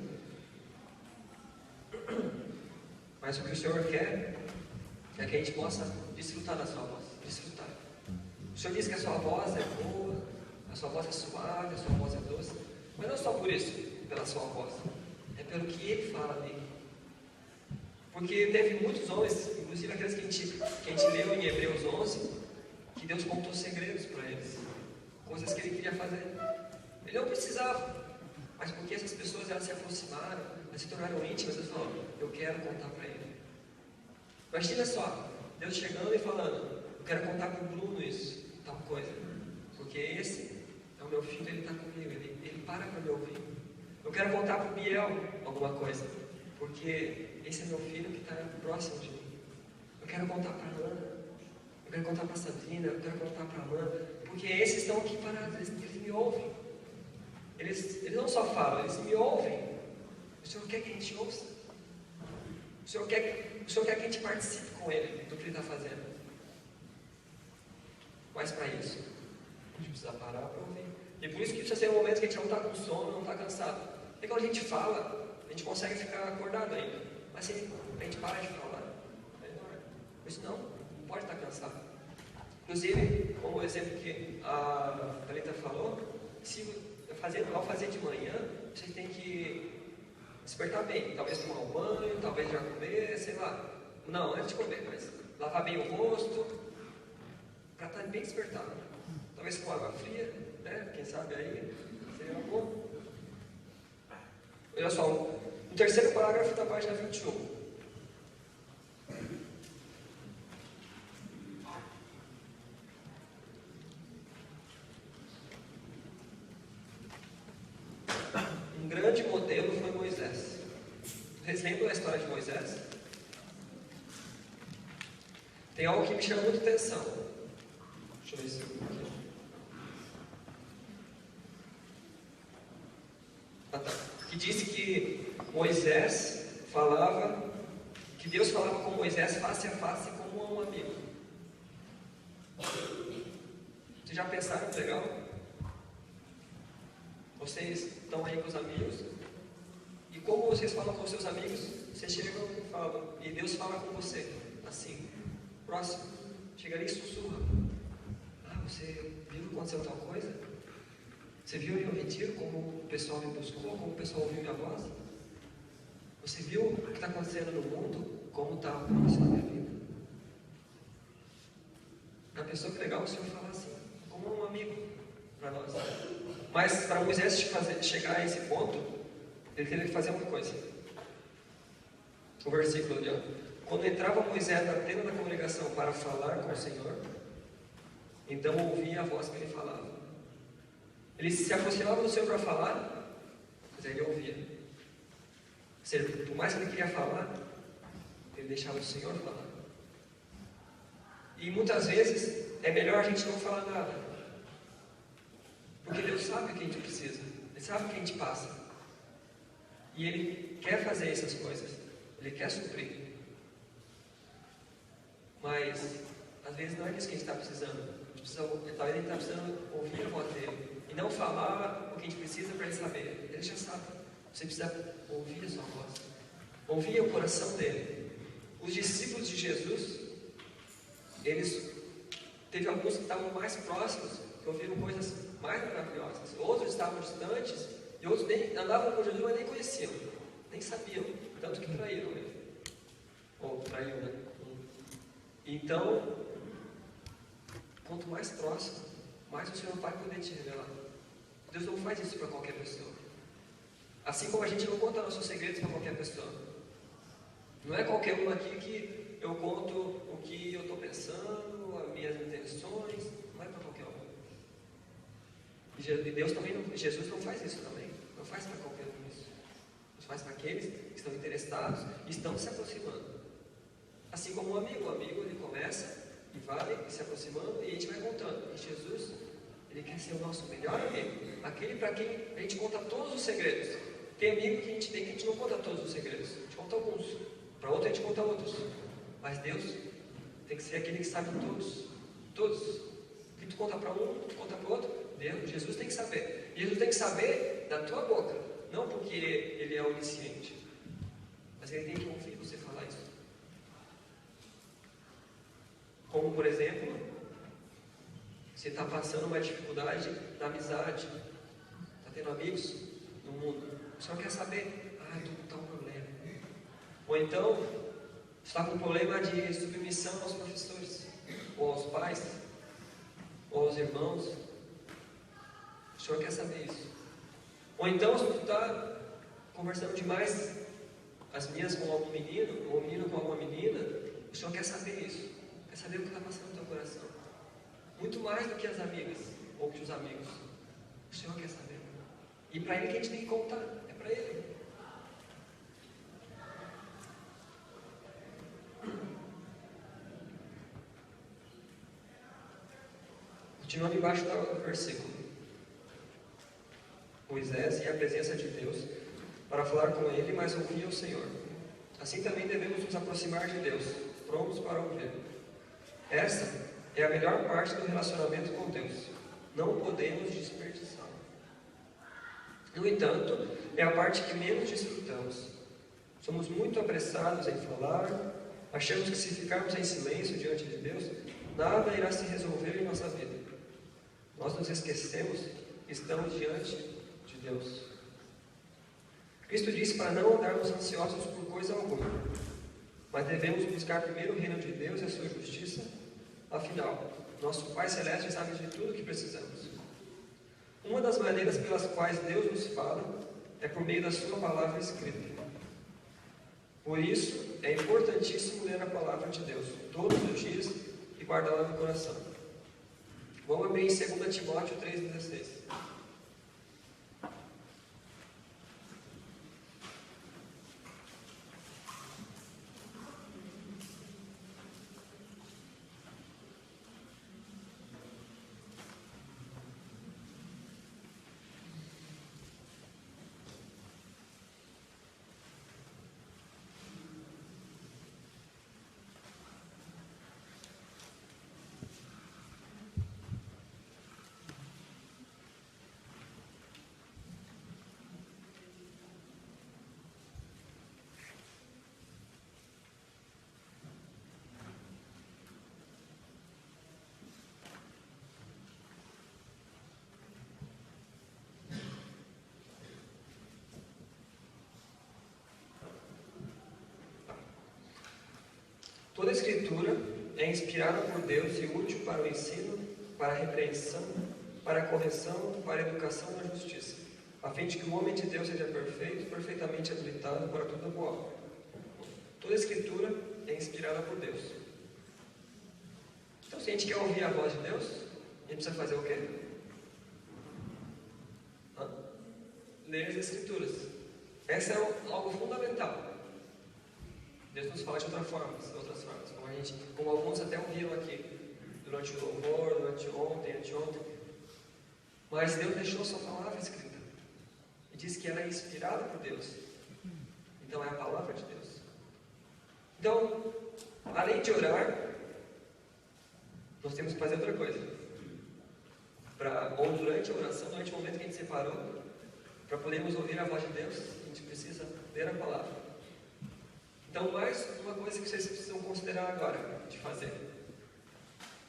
Mas o que o Senhor quer é que a gente possa desfrutar da sua voz. Desfrutar. O Senhor diz que a sua voz é boa, a sua voz é suave, a sua voz é doce. Mas não só por isso, pela sua voz. É pelo que Ele fala ali. Porque teve muitos homens, inclusive aqueles que a gente leu em Hebreus 11, que Deus contou segredos para eles. Coisas que Ele queria fazer. Ele não precisava. Mas porque essas pessoas elas se aproximaram, elas se tornaram íntimas, eles falaram, eu quero contar para Ele. Imagina só, Deus chegando e falando, eu quero contar para o Bruno isso, tal coisa. Porque esse é o meu filho, ele está comigo, ele para para me ouvir. Eu quero contar para o Biel alguma coisa, porque esse é meu filho que está próximo de mim. Eu quero contar para a Ana, eu quero contar para a Sabrina, eu quero contar para a Amanda, porque esses estão aqui parados, eles me ouvem. Eles não só falam, eles me ouvem. O Senhor quer que a gente ouça. O Senhor quer que a gente participe com Ele do que Ele está fazendo. Mas para isso, a gente precisa parar para ouvir. E por isso que precisa ser um momento que a gente não está com sono, não está cansado. Porque quando a gente fala, a gente consegue ficar acordado ainda. Mas se a gente para de falar, melhor. Por isso não pode estar cansado. Inclusive, como o exemplo que a Thalita falou, ao fazer de manhã, você tem que despertar bem. Talvez tomar um banho, talvez já comer, sei lá. Não, antes de comer, mas lavar bem o rosto, para estar bem despertado. Talvez com água fria, né? Quem sabe aí, seria bom. Olha só, o terceiro parágrafo da página 21. Um grande modelo foi Moisés. Vocês lembram da história de Moisés? Tem algo que me chama muita atenção. Deixa eu ver se eu aqui. Que disse que Moisés falava, que Deus falava com Moisés face a face como a um amigo. Vocês já pensaram que legal? Vocês estão aí com os amigos, e como vocês falam com seus amigos, vocês chegam e falam, e Deus fala com você, assim, próximo, chega ali e sussurra. Ah, você viu que aconteceu tal coisa? Você viu ali no retiro como o pessoal me buscou, como o pessoal ouviu minha voz? Você viu o que está acontecendo no mundo? Como está acontecendo na minha vida? Para a pessoa que é legal o Senhor falar assim, como um amigo para nós. Mas para Moisés chegar a esse ponto, ele teve que fazer uma coisa. O versículo ali, ó. Quando entrava Moisés na tenda da congregação para falar com o Senhor, então ouvia a voz que ele falava. Ele se aproximava do Senhor para falar, mas ele ouvia. Ou seja, por mais que ele queria falar, ele deixava o Senhor falar. E muitas vezes é melhor a gente não falar nada, porque Deus sabe o que a gente precisa, Ele sabe o que a gente passa, e Ele quer fazer essas coisas, Ele quer suprir. Mas às vezes não é isso que a gente está precisando. Talvez a gente está precisando ouvir a voz dele e não falar o que a gente precisa para ele saber. Ele já sabe. Você precisa ouvir a sua voz, ouvir o coração dele. Os discípulos de Jesus, teve alguns que estavam mais próximos, que ouviram coisas mais maravilhosas. Outros estavam distantes e outros nem andavam com Jesus, mas nem conheciam, nem sabiam, tanto que traíram ele. Ou traiu, né? Então, quanto mais próximo, mais o Senhor vai poder te revelar. Deus não faz isso para qualquer pessoa. Assim como a gente não conta nossos segredos para qualquer pessoa. Não é qualquer um aqui que eu conto o que eu estou pensando, as minhas intenções. Não é para qualquer um. E Deus também não, Jesus não faz isso também. Não faz para qualquer um isso. Deus faz para aqueles que estão interessados e estão se aproximando. Assim como o amigo ele começa e vai se aproximando e a gente vai contando. E Jesus, Ele quer ser o nosso melhor amigo, aquele para quem a gente conta todos os segredos. Tem amigo que a gente tem que a gente não conta todos os segredos, a gente conta alguns, para outro a gente conta outros. Mas Deus tem que ser aquele que sabe todos, todos. O que tu conta para um, tu conta para o outro, Jesus tem que saber. E Jesus tem que saber da tua boca, não porque Ele é onisciente, mas Ele tem que ouvir você falar isso. Como, por exemplo, você está passando uma dificuldade na amizade, está tendo amigos no mundo, o Senhor quer saber, estou com tal problema. Ou então, você está com um problema de submissão aos professores, ou aos pais, ou aos irmãos, o Senhor quer saber isso. Ou então, se você está conversando demais, as minhas com algum menino, ou o menino com alguma menina, o Senhor quer saber isso. Quer saber o que está passando no teu coração. Muito mais do que as amigas, ou que os amigos. O Senhor quer saber. E para Ele que a gente tem que contar, é para Ele. Continuando embaixo do versículo. Moisés ia à presença de Deus para falar com Ele, mas ouvia o Senhor. Assim também devemos nos aproximar de Deus, prontos para ouvir. Essa é a melhor parte do relacionamento com Deus. Não podemos desperdiçá-la. No entanto, é a parte que menos desfrutamos. Somos muito apressados em falar, achamos que se ficarmos em silêncio diante de Deus, nada irá se resolver em nossa vida. Nós nos esquecemos que estamos diante de Deus. Cristo disse para não andarmos ansiosos por coisa alguma, mas devemos buscar primeiro o reino de Deus e a sua justiça. Afinal, nosso Pai Celeste sabe de tudo o que precisamos. Uma das maneiras pelas quais Deus nos fala é por meio da sua palavra escrita. Por isso, é importantíssimo ler a palavra de Deus todos os dias e guardá-la no coração. Vamos abrir em 2 Timóteo 3,16. Toda a Escritura é inspirada por Deus e útil para o ensino, para a repreensão, para a correção, para a educação na justiça, a fim de que o homem de Deus seja perfeito, perfeitamente habilitado para toda boa obra. Toda a Escritura é inspirada por Deus. Então, se a gente quer ouvir a voz de Deus, a gente precisa fazer o quê? Ler as Escrituras. Essa é algo fundamental. Deus nos fala de outras formas, como alguns até ouviram aqui, durante o louvor, durante ontem, anteontem. Mas Deus deixou sua palavra escrita. E disse que ela é inspirada por Deus. Então é a palavra de Deus. Então, além de orar, nós temos que fazer outra coisa. Ou durante a oração, durante o momento que a gente separou, para podermos ouvir a voz de Deus, a gente precisa ler a palavra. Então, mais uma coisa que vocês precisam considerar agora de fazer.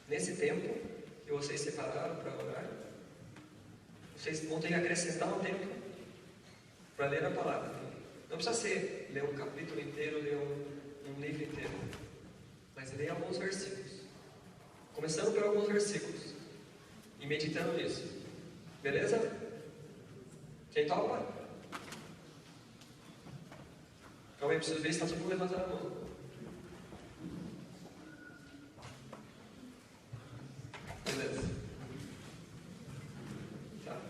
Nesse tempo que vocês separaram para orar, vocês vão ter que acrescentar um tempo para ler a palavra. Não precisa ser ler um capítulo inteiro, ler um livro inteiro, mas ler alguns versículos. Começando por alguns versículos e meditando nisso. Beleza? Quem topa? Calma aí, preciso ver se está todo mundo levantando a mão. Beleza. Tá.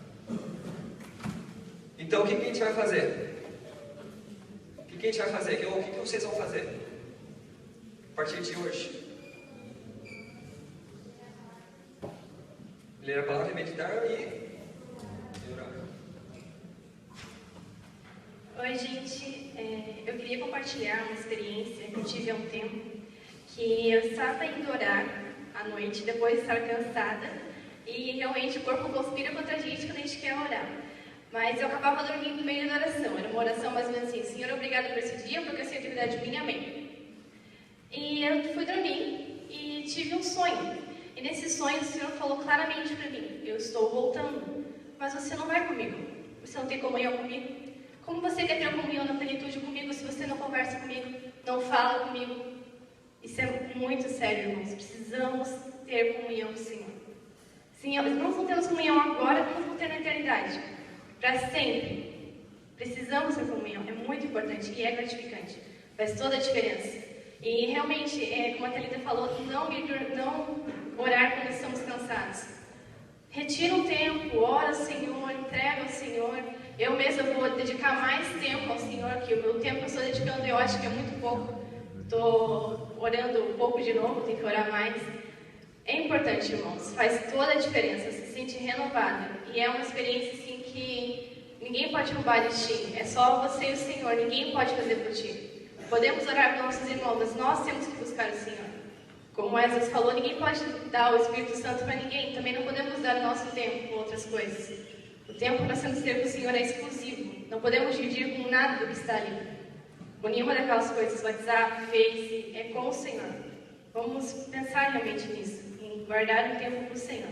Então, o que a gente vai fazer? O que a gente vai fazer? O que vocês vão fazer? A partir de hoje? Ler a palavra e meditar e orar. Oi, gente. Eu queria compartilhar uma experiência que eu tive há um tempo, que eu estava indo orar à noite, depois de estar cansada, e realmente o corpo conspira contra a gente quando a gente quer orar. Mas eu acabava dormindo no meio da oração. Era uma oração mais ou menos assim: Senhor, obrigado por esse dia, porque eu sei a atividade de mim, amém. E eu fui dormir e tive um sonho. E nesse sonho o Senhor falou claramente para mim: eu estou voltando, mas você não vai comigo. Você não tem comunhão comigo. Como você quer ter comunhão na plenitude comigo se você não conversa comigo, não fala comigo? Isso é muito sério, irmãos. Precisamos ter comunhão com o Senhor. Sim, nós não temos comunhão agora, mas vamos ter na eternidade. Para sempre. Precisamos ter comunhão. É muito importante e é gratificante. Faz toda a diferença. E realmente, como a Thalita falou, não orar quando estamos cansados. Retira um tempo, ora ao Senhor, entrega ao Senhor. Senhor. Eu mesma vou dedicar mais tempo ao Senhor, que o meu tempo eu estou dedicando, eu acho que é muito pouco. Estou orando um pouco de novo, tenho que orar mais. É importante, irmãos, faz toda a diferença, se sente renovada. E é uma experiência assim que ninguém pode roubar de ti, é só você e o Senhor, ninguém pode fazer por ti. Podemos orar pelos nossos irmãos, mas nós temos que buscar o Senhor. Como Wesley falou, ninguém pode dar o Espírito Santo para ninguém, também não podemos dar o nosso tempo com outras coisas. O tempo que nós temos que ter com o Senhor é exclusivo, não podemos dividir com nada do que está ali. Com nenhuma daquelas coisas, WhatsApp, Face, é com o Senhor. Vamos pensar realmente nisso, em guardar um tempo para o Senhor.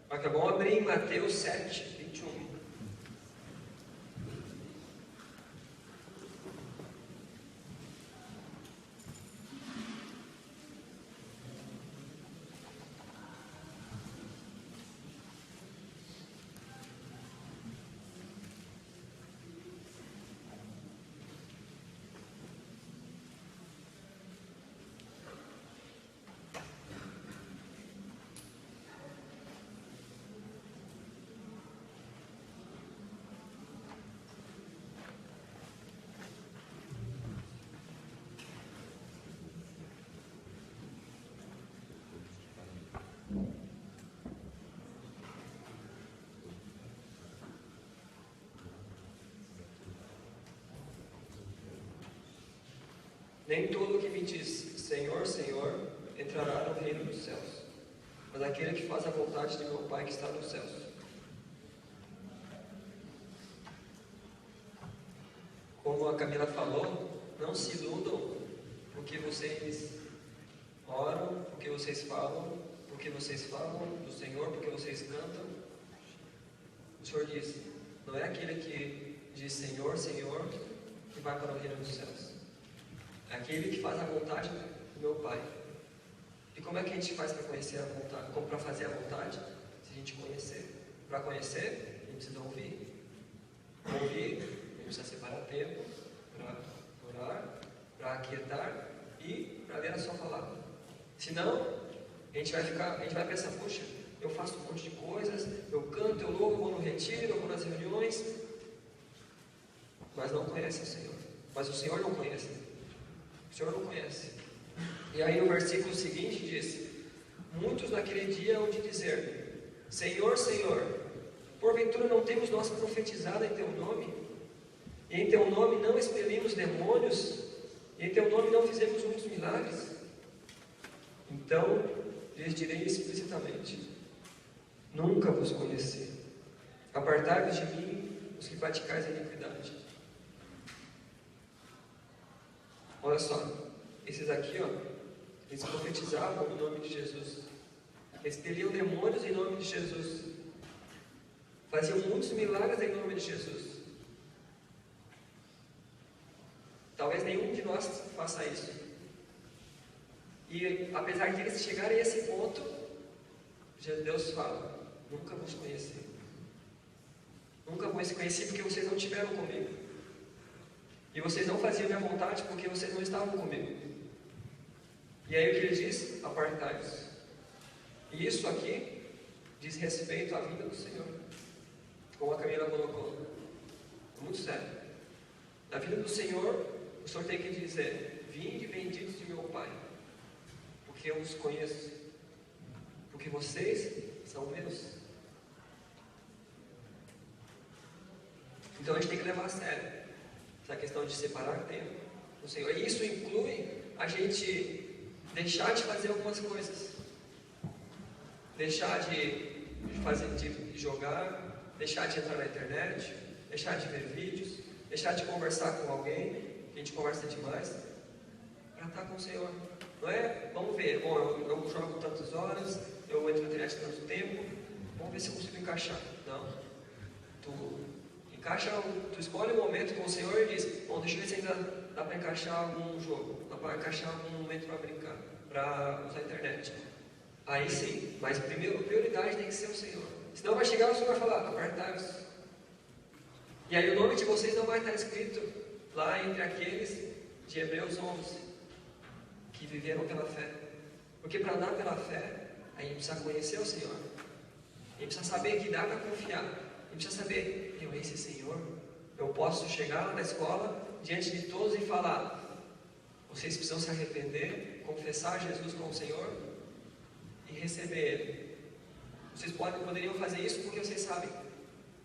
Mas é bom abrir em Mateus 7, 21. Nem todo o que me diz Senhor, Senhor, entrará no reino dos céus, mas aquele que faz a vontade de meu Pai que está nos céus. Como a Camila falou, não se iludam porque vocês oram, porque vocês falam do Senhor, porque vocês cantam. O Senhor diz, não é aquele que diz Senhor, Senhor, que vai para o reino dos céus. É aquele que faz a vontade do meu Pai. E como é que a gente faz para conhecer a vontade? Como para fazer a vontade? Se a gente conhecer. Para conhecer, a gente precisa ouvir. Ouvir, a gente precisa separar tempo para orar, para aquietar e para ler a sua palavra. Senão, a gente vai pensar, puxa, eu faço um monte de coisas, eu canto, eu louvo, eu vou no retiro, eu vou nas reuniões, mas não conhece o Senhor. Mas o Senhor não conhece. O Senhor não conhece. E aí no versículo seguinte diz, muitos naquele dia hão de dizer, Senhor, Senhor, porventura não temos nós profetizado em Teu nome? E em Teu nome não expelimos demônios? E em Teu nome não fizemos muitos milagres? Então lhes direi explicitamente, nunca vos conheci. Apartai-vos de mim, os que praticais a iniquidade. Olha só, esses aqui, ó, eles profetizavam em nome de Jesus. Eles expeliam demônios em nome de Jesus. Faziam muitos milagres em nome de Jesus. Talvez nenhum de nós faça isso. E apesar de eles chegarem a esse ponto, Deus fala, nunca vos conheci. Nunca vos conheci porque vocês não estiveram comigo. E vocês não faziam minha vontade porque vocês não estavam comigo. E aí o que ele diz? Apartai-vos. E isso aqui diz respeito à vida do Senhor. Como a Camila colocou. Muito sério. Na vida do Senhor, o Senhor tem que dizer, vinde benditos de meu Pai, porque eu os conheço. Porque vocês são meus. Então a gente tem que levar a sério essa questão de separar tempo do Senhor. E isso inclui a gente deixar de fazer algumas coisas. Deixar de jogar, deixar de entrar na internet, deixar de ver vídeos, deixar de conversar com alguém, a gente conversa demais, para estar com o Senhor. Não é? Vamos ver, bom, eu jogo tantas horas, eu entro na internet tanto tempo, vamos ver se eu consigo encaixar. Não. Tu escolhe um momento com o Senhor e diz, bom, deixa eu ver se ainda dá para encaixar algum jogo, dá para encaixar algum momento para brincar, para usar a internet. Aí sim, mas primeiro, a prioridade tem que ser o Senhor. Senão vai chegar o Senhor vai falar, apartai-vos. E aí o nome de vocês não vai estar escrito lá entre aqueles de Hebreus 11, que viveram pela fé. Porque para andar pela fé, a gente precisa conhecer o Senhor. A gente precisa saber que dá para confiar. A gente precisa saber, esse Senhor, eu posso chegar lá na escola, diante de todos e falar, vocês precisam se arrepender, confessar Jesus como Senhor e receber Ele. Vocês poderiam fazer isso porque vocês sabem,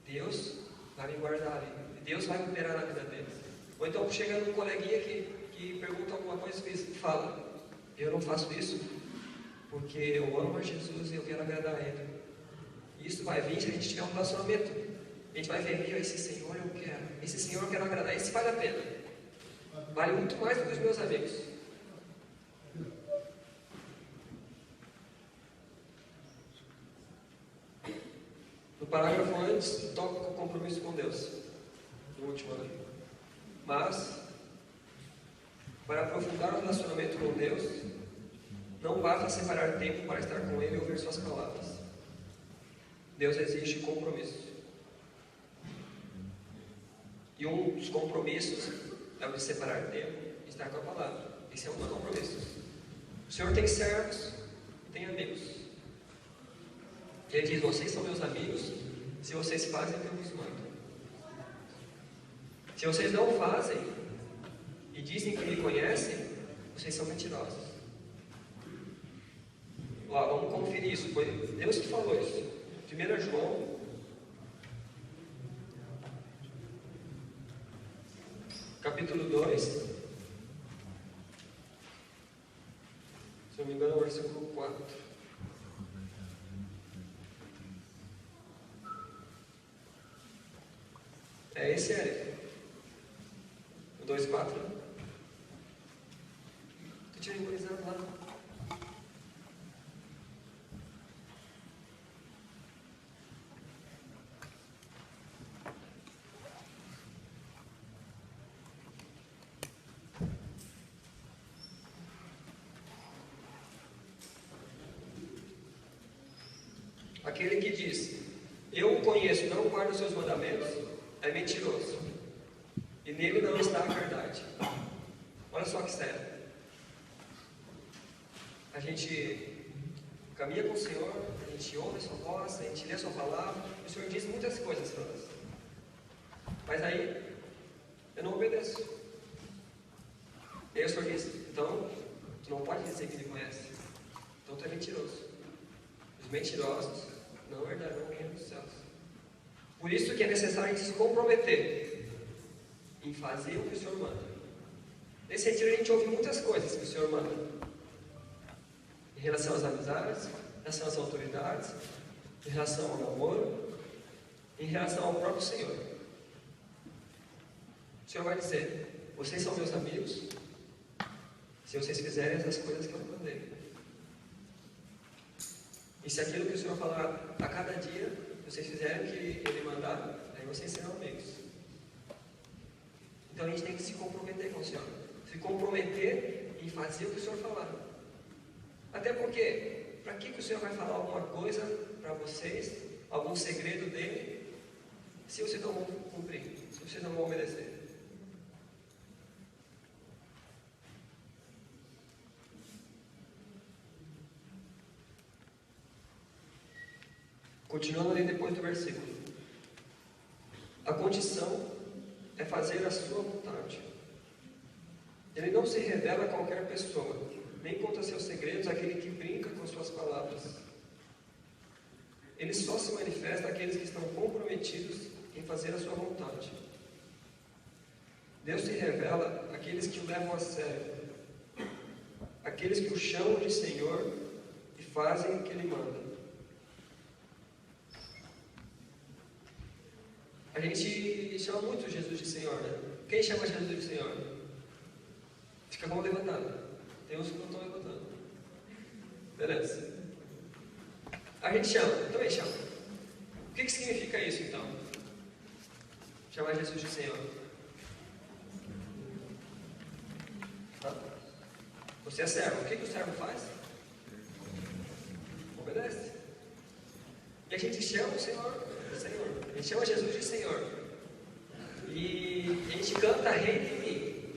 Deus vai me guardar ali, Deus vai operar na vida deles. Ou então chega num coleguinha que pergunta alguma coisa e fala, eu não faço isso porque eu amo a Jesus e eu quero agradar a Ele. E isso vai vir se a gente tiver um relacionamento. A gente vai ver, esse Senhor eu quero, esse Senhor eu quero agradar, esse vale a pena. Vale muito mais do que os meus amigos. No parágrafo antes, toca com o compromisso com Deus. No último ali. Mas, para aprofundar o relacionamento com Deus, não basta separar tempo para estar com Ele e ouvir suas palavras. Deus exige compromisso. E um dos compromissos é o de separar tempo e estar com a palavra. Esse é um dos compromissos. O Senhor tem servos e tem amigos. Ele diz, vocês são meus amigos se vocês fazem o que eu vos mando. Se vocês não fazem e dizem que me conhecem, vocês são mentirosos. Ó, vamos conferir isso. Foi Deus que falou isso. 1 João, capítulo 2, se não me engano, é o versículo 4. É esse, Eric? O 2,4? Tu tinha memorizado lá. Aquele que diz, eu o conheço e não guardo os seus mandamentos, é mentiroso. E nele não está a verdade. Olha só que sério. A gente caminha com o Senhor, a gente ouve a sua voz, a gente lê a sua palavra, o Senhor diz muitas coisas para nós. Mas aí, eu não obedeço. E aí o Senhor diz, então, tu não pode dizer que me conhece. Então tu é mentiroso. Os mentirosos não herdarão o reino dos céus. Por isso que é necessário a gente se comprometer em fazer o que o Senhor manda. Nesse sentido, a gente ouve muitas coisas que o Senhor manda. Em relação às amizades, em relação às autoridades, em relação ao namoro, em relação ao próprio Senhor. O Senhor vai dizer, vocês são meus amigos, se vocês fizerem essas coisas que eu mandei. E se aquilo que o Senhor falar a cada dia, vocês fizerem o que Ele mandar, aí vocês serão amigos. Então a gente tem que se comprometer com o Senhor. Se comprometer em fazer o que o Senhor falar. Até porque, para que o Senhor vai falar alguma coisa para vocês, algum segredo dele, se vocês não vão cumprir, se vocês não vão obedecer? Continuando ali depois do versículo. A condição é fazer a sua vontade. Ele não se revela a qualquer pessoa, nem conta seus segredos àquele que brinca com suas palavras. Ele só se manifesta àqueles que estão comprometidos em fazer a sua vontade. Deus se revela àqueles que o levam a sério, aqueles que o chamam de Senhor e fazem o que Ele manda. A gente chama muito Jesus de Senhor, né? Quem chama Jesus de Senhor? Fica a mão levantada. Tem uns que não estão levantando. Beleza. A gente chama, também chama. O que significa isso então? Chamar Jesus de Senhor. Tá? Você é servo. O que o servo faz? Obedece. E a gente chama o Senhor. A gente chama Jesus de Senhor. E a gente canta Rei de mim.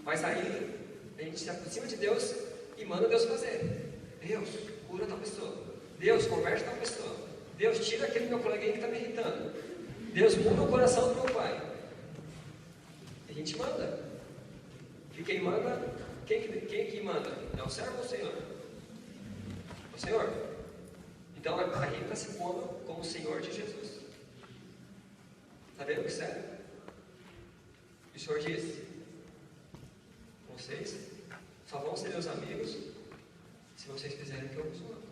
Mas aí a gente se aproxima de Deus e manda Deus fazer. Deus, cura tal pessoa. Deus, converte tal pessoa. Deus, tira aquele meu coleguinha que está me irritando. Deus, muda o coração do meu pai. A gente manda. E quem manda, quem manda? É o servo ou o Senhor? O Senhor. Então a gente está se pondo como o Senhor de Jesus. Está vendo que sério? E o Senhor diz: vocês só vão ser meus amigos se vocês fizerem o que eu vos mando.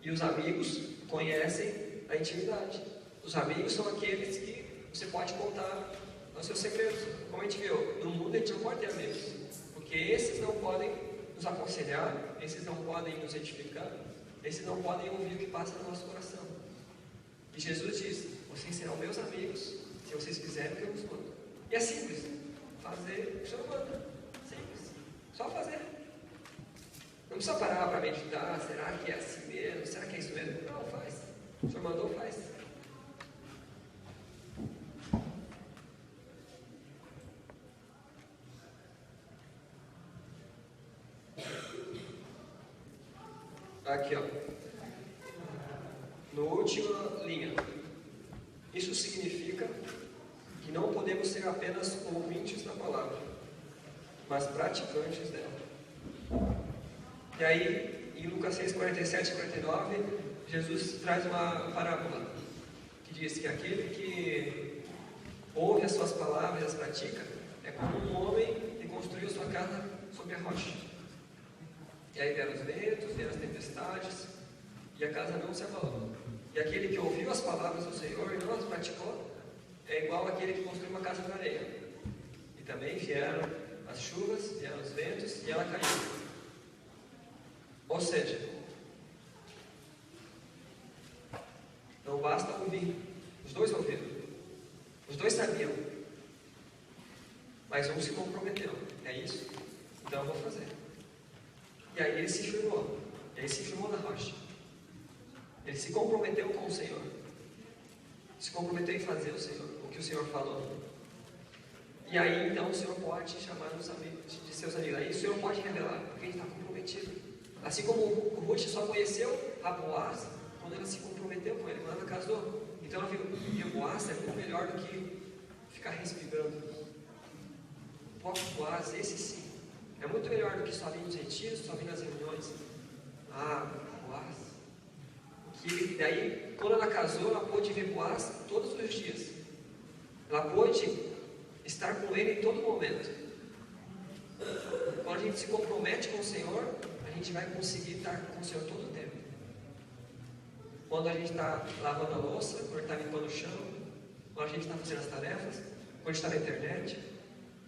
E os amigos conhecem a intimidade. Os amigos são aqueles que você pode contar os seus segredos. Como a gente viu, no mundo a gente não pode ter amigos, porque esses não podem nos aconselhar, esses não podem nos edificar, esses não podem ouvir o que passa no nosso coração. E Jesus diz: vocês serão meus amigos se vocês fizerem o que eu vos mando. E é simples, fazer o que o Senhor manda. Simples, só fazer. Não precisa parar para meditar, será que é assim mesmo? Será que é isso mesmo? Não, faz. O Senhor mandou, faz. Aqui, ó. Na última linha. Isso significa que não podemos ser apenas ouvintes da palavra, mas praticantes dela. E aí, em Lucas 6, 47 e 49, Jesus traz uma parábola que diz que aquele que ouve as suas palavras e as pratica é como um homem que construiu sua casa sobre a rocha. E aí vieram os ventos, vieram as tempestades, e a casa não se abalou. E aquele que ouviu as palavras do Senhor e não as praticou é igual àquele que construiu uma casa na areia. E também vieram as chuvas, vieram os ventos, e ela caiu. Ou seja, não basta ouvir. Os dois ouviram. Os dois sabiam. Mas um se comprometeu. É isso? Então eu vou fazer. E aí ele se firmou. Ele se firmou na rocha. Ele se comprometeu com o Senhor. Se comprometeu em fazer o que o Senhor falou. E aí então o Senhor pode chamar os amigos, de seus amigos. Aí o Senhor pode revelar, porque ele está comprometido. Assim como o Ruth só conheceu a Boaz quando ela se comprometeu com ele, quando ela casou. Então ela viu, e o Boaz é muito melhor do que ficar respirando. O próprio Boaz, esse sim, é muito melhor do que só vir nos retiros, só vir nas reuniões. Ah, Boaz. Que daí, quando ela casou, ela pôde ver Boaz todos os dias. Ela pôde estar com ele em todo momento. Quando a gente se compromete com o Senhor, a gente vai conseguir estar com o Senhor todo o tempo. Quando a gente está lavando a louça, quando está limpando o chão, quando a gente está fazendo as tarefas, quando a gente está na internet.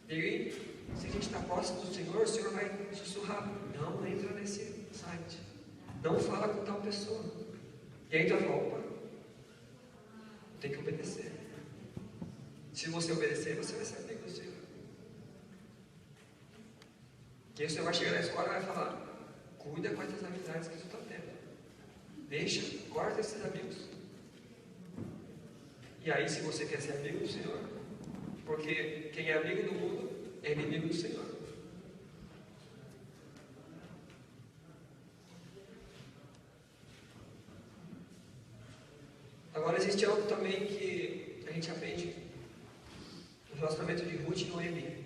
E aí, se a gente está próximo do Senhor, o Senhor vai sussurrar: não entra nesse site, não fala com tal pessoa. E aí tu vai falar: opa, tem que obedecer. Se você obedecer, você vai ser amigo do Senhor. E aí o Senhor vai chegar na escola e vai falar: cuida com essas amizades que tu está tendo. Deixa, corta esses amigos. E aí, se você quer ser amigo do Senhor, porque quem é amigo do mundo é inimigo do Senhor. Agora existe algo também que a gente aprende no relacionamento de Ruth e Noemi,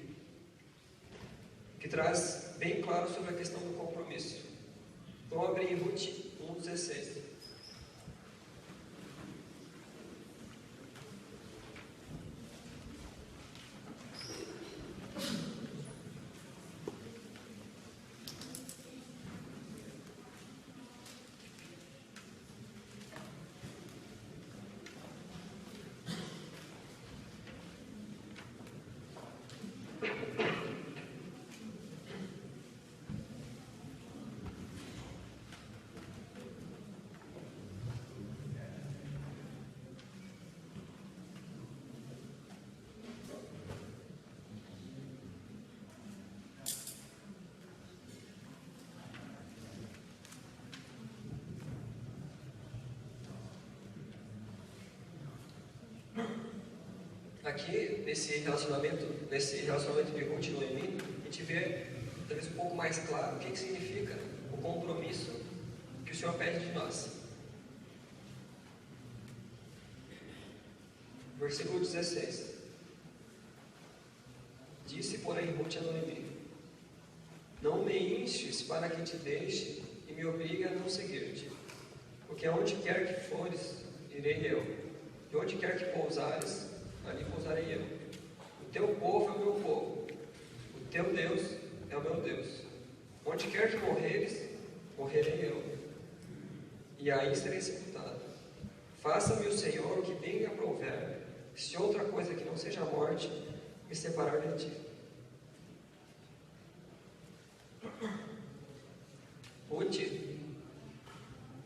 que traz bem claro sobre a questão do compromisso. Vamos abrir em Ruth 1,16. Aqui, nesse relacionamento de Ruth e Noemi, a gente vê, talvez um pouco mais claro, o que significa o compromisso que o Senhor pede de nós. Versículo 16. Disse, porém, Ruth a Noemi: não me instes para que te deixe e me obrigue a não seguir-te, porque aonde quer que fores, irei eu, e onde quer que pousares, ali pousarei eu. O teu povo é o meu povo, o teu Deus é o meu Deus. Onde quer que morreres, morrerei eu, e aí serei sepultado. Faça-me o Senhor o que bem lhe aprouver, se outra coisa que não seja a morte me separar de ti. Ruth,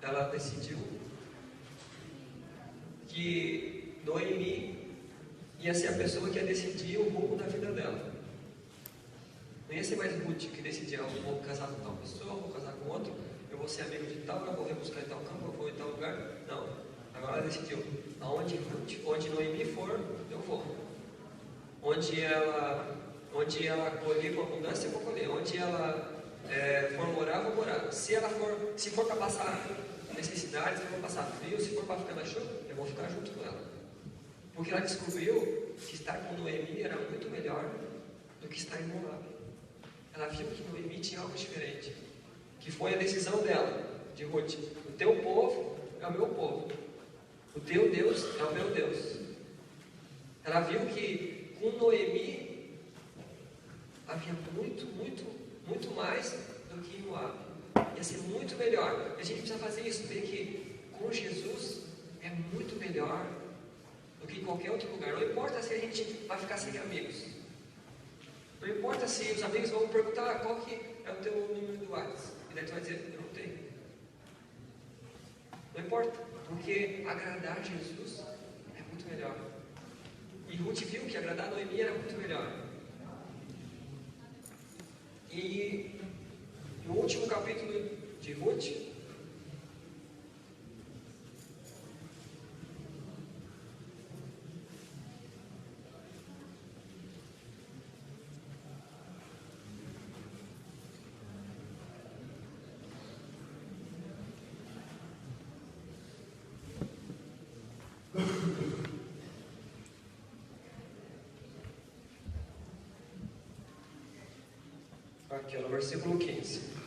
ela decidiu que Noemi ia ser a pessoa que ia decidir o rumo da vida dela. Não ia ser mais Ruth que decidia: eu vou casar com tal pessoa, vou casar com outro, eu vou ser amigo de tal, eu vou rebuscar em tal campo, eu vou em tal lugar. Não, agora ela decidiu: aonde Noemi for, eu vou. Onde ela colher com abundância, eu vou colher. Onde ela for morar, eu vou morar. Se for para passar necessidades, eu vou passar frio. Se for para ficar na chuva, eu vou ficar junto com ela. Porque ela descobriu que estar com Noemi era muito melhor do que estar em Moab. Ela viu que Noemi tinha algo diferente, que foi a decisão dela, de Ruth: o teu povo é o meu povo, o teu Deus é o meu Deus. Ela viu que com Noemi havia muito mais do que em Moab. Ia ser muito melhor. E a gente precisa fazer isso, ver que com Jesus é muito melhor do que em qualquer outro lugar. Não importa se a gente vai ficar sem amigos. Não importa se os amigos vão perguntar qual que é o teu número do WhatsApp. E daí tu vai dizer: eu não tenho. Não importa, porque agradar Jesus é muito melhor. E Ruth viu que agradar a Noemi era muito melhor. E no último capítulo de Ruth, aqui no versículo 15.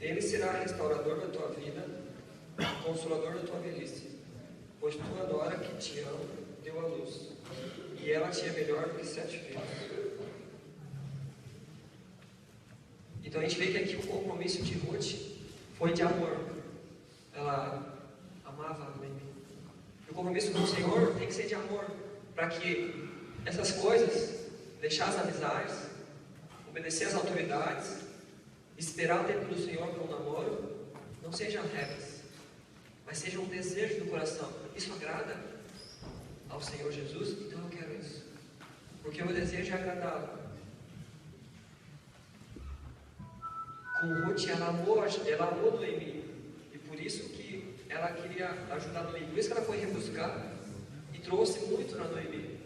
Ele será restaurador da tua vida, consolador da tua velhice, pois tua nora que te ama deu à luz, e ela te é melhor do que 7 filhos. Então a gente vê que aqui o compromisso de Ruth foi de amor. Ela amava a Noemi. O compromisso com o Senhor tem que ser de amor, para que essas coisas, deixar as amizades, obedecer às autoridades, esperar o tempo do Senhor para um namoro, não sejam regras, mas seja um desejo do coração. Isso agrada ao Senhor Jesus? Então eu quero isso, porque o meu desejo é agradá-lo. Com Ruth, ela amou Noemi, e por isso que ela queria ajudar Noemi. Por isso que ela foi rebuscar e trouxe muito para Noemi.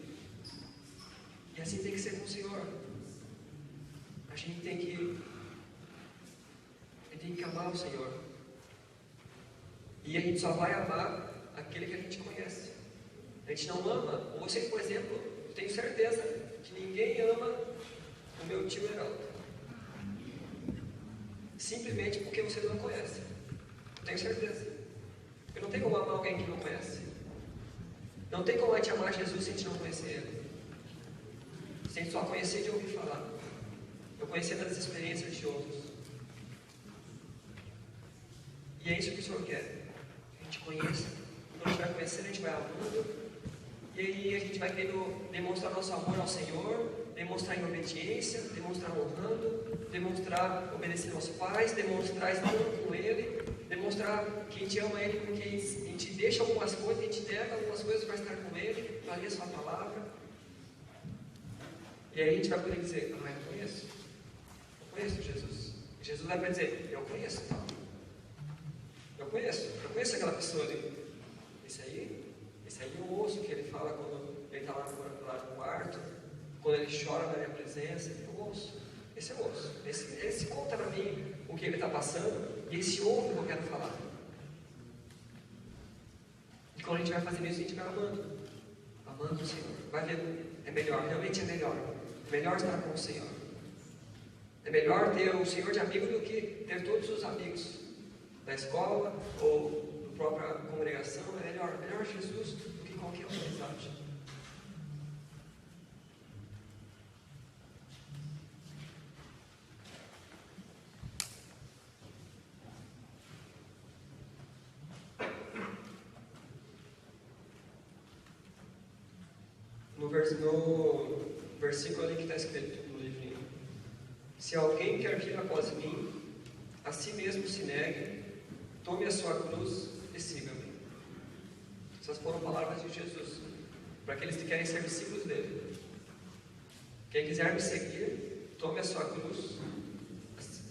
E assim tem que ser com o Senhor. A gente tem que amar o Senhor. E a gente só vai amar aquele que a gente conhece. A gente não ama. Vocês, por exemplo, eu tenho certeza que ninguém ama o meu tio Heraldo, simplesmente porque você não conhece. Eu tenho certeza. Eu não tenho como amar alguém que não conhece. Não tem como a gente amar Jesus se a gente não conhecer Ele. Se a gente só conhecer de ouvir falar. Eu conhecer das experiências de outros. E é isso que o Senhor quer. A gente conheça. Quando a gente vai conhecendo, a gente vai amando. E aí a gente vai querendo demonstrar nosso amor ao Senhor, demonstrar em obediência, demonstrar honrando, demonstrar obedecendo aos pais, demonstrar estando com Ele, demonstrar que a gente ama Ele porque a gente te deixa algumas coisas, e te nega algumas coisas para estar com Ele, para ler a sua palavra. E aí a gente vai poder dizer, eu conheço Jesus. E Jesus vai para dizer, eu conheço, tá? Eu conheço aquela pessoa ali. Esse aí eu ouço o que ele fala quando ele está lá no quarto, quando ele chora na minha presença, eu ouço. Esse eu ouço. Esse conta para mim o que ele está passando, e esse ouve o que eu quero falar. E quando a gente vai fazendo isso, a gente vai amando o Senhor. Vai vendo, é melhor, realmente é melhor. É melhor estar com o Senhor. É melhor ter o Senhor de amigo do que ter todos os amigos da escola ou da própria congregação. É melhor Jesus do que qualquer outra amizade. No versículo ali que está escrito no livrinho: se alguém quer vir após mim, a si mesmo se negue, tome a sua cruz e siga-me. Essas foram palavras de Jesus para aqueles que querem ser discípulos dele. Quem quiser me seguir, tome a sua cruz,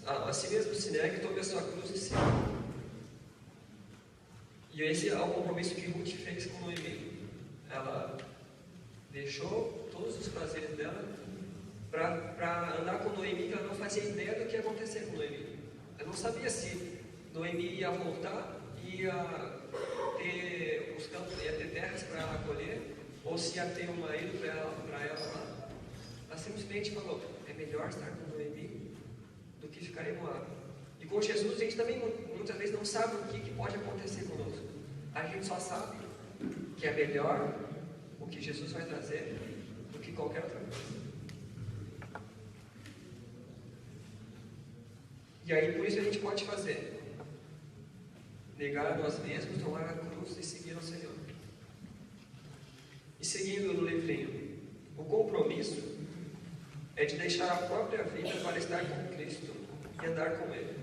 a si mesmo se negue, tome a sua cruz e siga-me. E esse é o compromisso que Ruth fez com Noemi. Ela deixou todos os prazeres dela para andar com Noemi, que ela não fazia ideia do que ia acontecer com Noemi. Ela não sabia se Noemi ia voltar e ia ter os campos, ia ter terras para ela colher, ou se ia ter um marido para ela lá. Ela simplesmente falou, é melhor estar com Noemi do que ficar em Moab. E com Jesus a gente também muitas vezes não sabe o que pode acontecer conosco. A gente só sabe que é melhor o que Jesus vai trazer do que qualquer outra coisa. E aí por isso a gente pode fazer: negar a nós mesmos, tomar a cruz e seguir ao Senhor. E seguindo no livrinho, o compromisso é de deixar a própria vida para estar com Cristo e andar com Ele.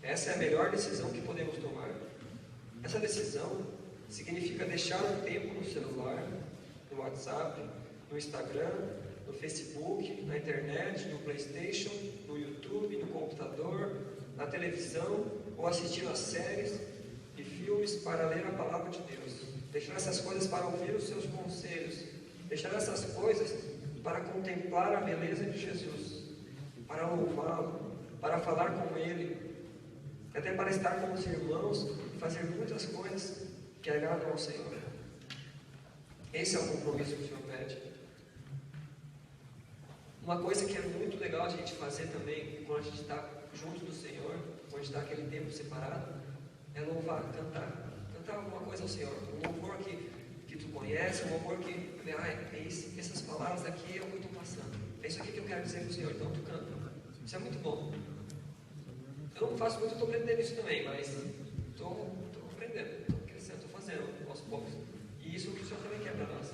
Essa é a melhor decisão que podemos tomar. Essa decisão significa deixar um tempo no celular, no WhatsApp, no Instagram, no Facebook, na internet, no PlayStation, no YouTube, no computador, na televisão, ou assistir a séries e filmes para ler a palavra de Deus. Deixar essas coisas para ouvir os seus conselhos. Deixar essas coisas para contemplar a beleza de Jesus, para louvá-lo, para falar com Ele, até para estar com os irmãos e fazer muitas coisas que agradam ao Senhor. Esse é o compromisso que o Senhor pede. Uma coisa que é muito legal de a gente fazer também, quando a gente está junto do Senhor, quando a gente está aquele tempo separado, é louvar, cantar. Cantar alguma coisa ao Senhor. Um louvor que tu conhece, um louvor que, essas palavras aqui é o que eu estou passando. É isso aqui que eu quero dizer para o Senhor, então tu canta. Isso é muito bom. Eu não faço muito, estou aprendendo isso também, mas estou aprendendo, estou crescendo, estou fazendo aos poucos. E isso é o que o Senhor também quer para nós.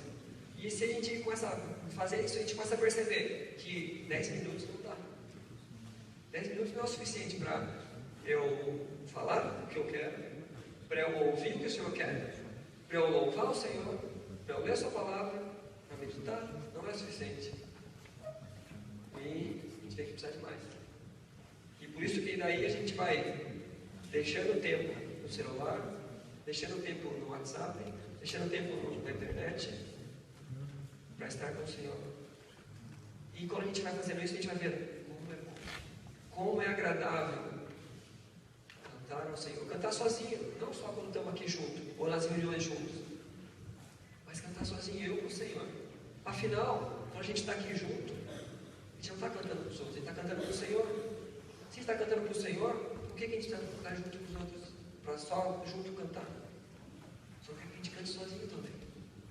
E se a gente começa a fazer isso, a gente começa a perceber que 10 minutos não dá. 10 minutos não é o suficiente para eu falar o que eu quero, para eu ouvir o que o Senhor quer, para eu louvar o Senhor, para eu ler a sua palavra, para meditar, não é o suficiente. E a gente tem que precisar de mais. E por isso que daí a gente vai deixando tempo no celular, deixando tempo no WhatsApp, deixando tempo na internet, para estar com o Senhor. E quando a gente vai fazendo isso, a gente vai ver como é agradável cantar ao Senhor. Cantar sozinho, não só quando estamos aqui juntos, ou nas reuniões juntos, mas cantar sozinho, eu com o Senhor. Afinal, quando a gente está aqui junto, a gente não está cantando para os outros, a gente está cantando para o Senhor. Se a gente está cantando para o Senhor, por que a gente está junto com os outros? Para só junto cantar? Só que a gente canta sozinho também.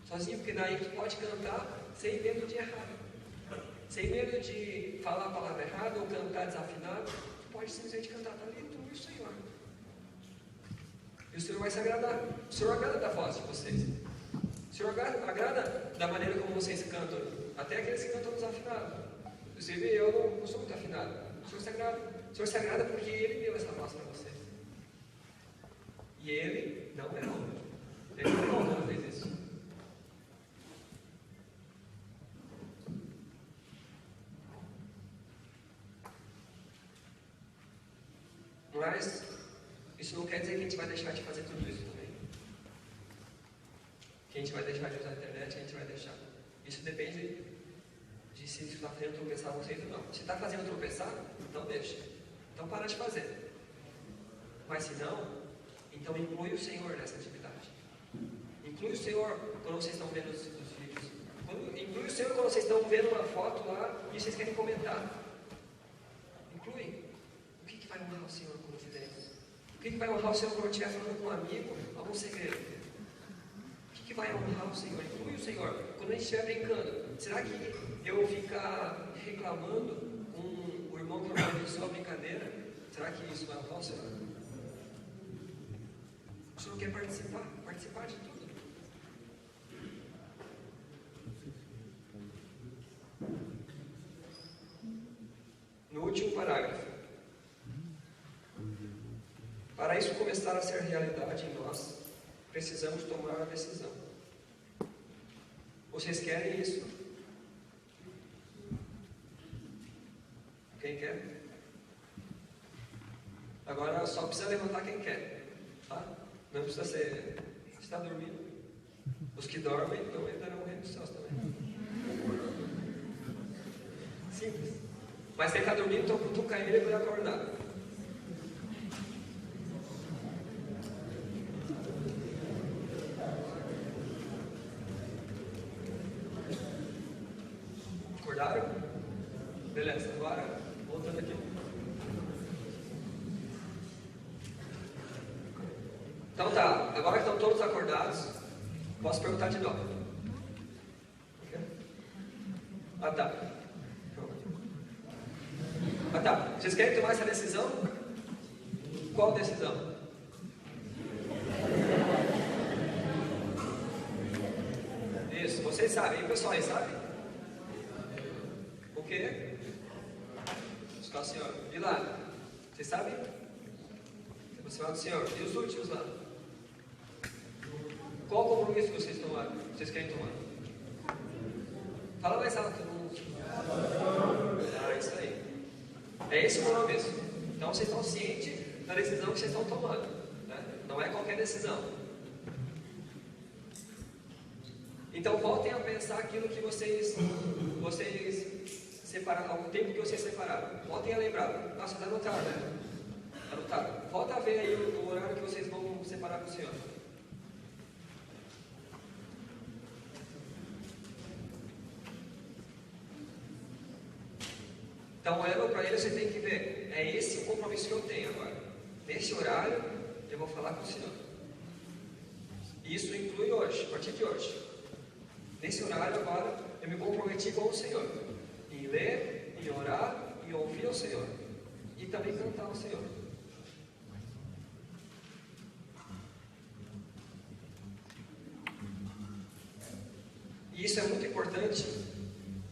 Sozinho, porque daí tu pode cantar sem medo de errar. Sem medo de falar a palavra errada ou cantar desafinado. Tu pode simplesmente cantar para ali, tu e o Senhor. E o Senhor vai se agradar. O Senhor agrada da voz de vocês. O Senhor agrada da maneira como vocês cantam. Até aqueles que cantam desafinado. Inclusive, eu não sou muito afinado. O Senhor se agrada. O Senhor se agrada porque Ele deu essa voz para vocês. E ele não errou. Ele não errou quando fez isso. Mas isso não quer dizer que a gente vai deixar de fazer tudo isso também. Que a gente vai deixar de usar a internet, a gente vai deixar. Isso depende de se está fazendo tropeçar vocês ou não. Se está fazendo tropeçar, então deixa. Então para de fazer. Mas se não, então inclui o Senhor nessa atividade. Inclui o Senhor quando vocês estão vendo os vídeos. Inclui o Senhor quando vocês estão vendo uma foto lá e vocês querem comentar. Inclui. O que vai honrar o Senhor quando fizer isso? O que vai honrar o Senhor quando estiver falando com um amigo algum segredo? O que vai honrar o Senhor? Inclui o Senhor. Quando a gente estiver brincando, será que eu vou ficar reclamando com o irmão que organizou a brincadeira? Será que isso vai honrar o Senhor? O Senhor quer participar de tudo. No último parágrafo. Para isso começar a ser realidade em nós, precisamos tomar a decisão. Vocês querem isso? Quem quer? Agora só precisa levantar quem quer. Tá? Não precisa ser. Você está dormindo? Os que dormem não entrarão no reino dos céus também. Simples. Mas quem está dormindo, então cutuca ele para ele acordar. Acordaram? Beleza, agora voltando aqui. Então tá, agora que estão todos acordados, posso perguntar de novo. Okay? Ah tá. Ah tá, vocês querem tomar essa decisão? Qual decisão? Isso, vocês sabem, e pessoal aí sabe? O quê? Buscar o Senhor. E lá? Vocês sabem? Aproximar do Senhor. E os últimos lá? Qual o compromisso que vocês tomaram? Vocês querem tomar? Fala mais alto, todo mundo. Ah, isso aí. É esse o compromisso. Então vocês estão cientes da decisão que vocês estão tomando. Né? Não é qualquer decisão. Então voltem a pensar aquilo que vocês separaram, o tempo que vocês separaram. Voltem a lembrar. Nossa, está anotado, né? Está anotado. Volta a ver aí o horário que vocês vão separar com o Senhor. Então, olhando para ele, você tem que ver, é esse o compromisso que eu tenho agora. Nesse horário, eu vou falar com o Senhor. Isso inclui hoje, a partir de hoje. Nesse horário, agora, eu me comprometi com o Senhor. Em ler, em orar, em ouvir ao Senhor. E também cantar ao Senhor. E isso é muito importante,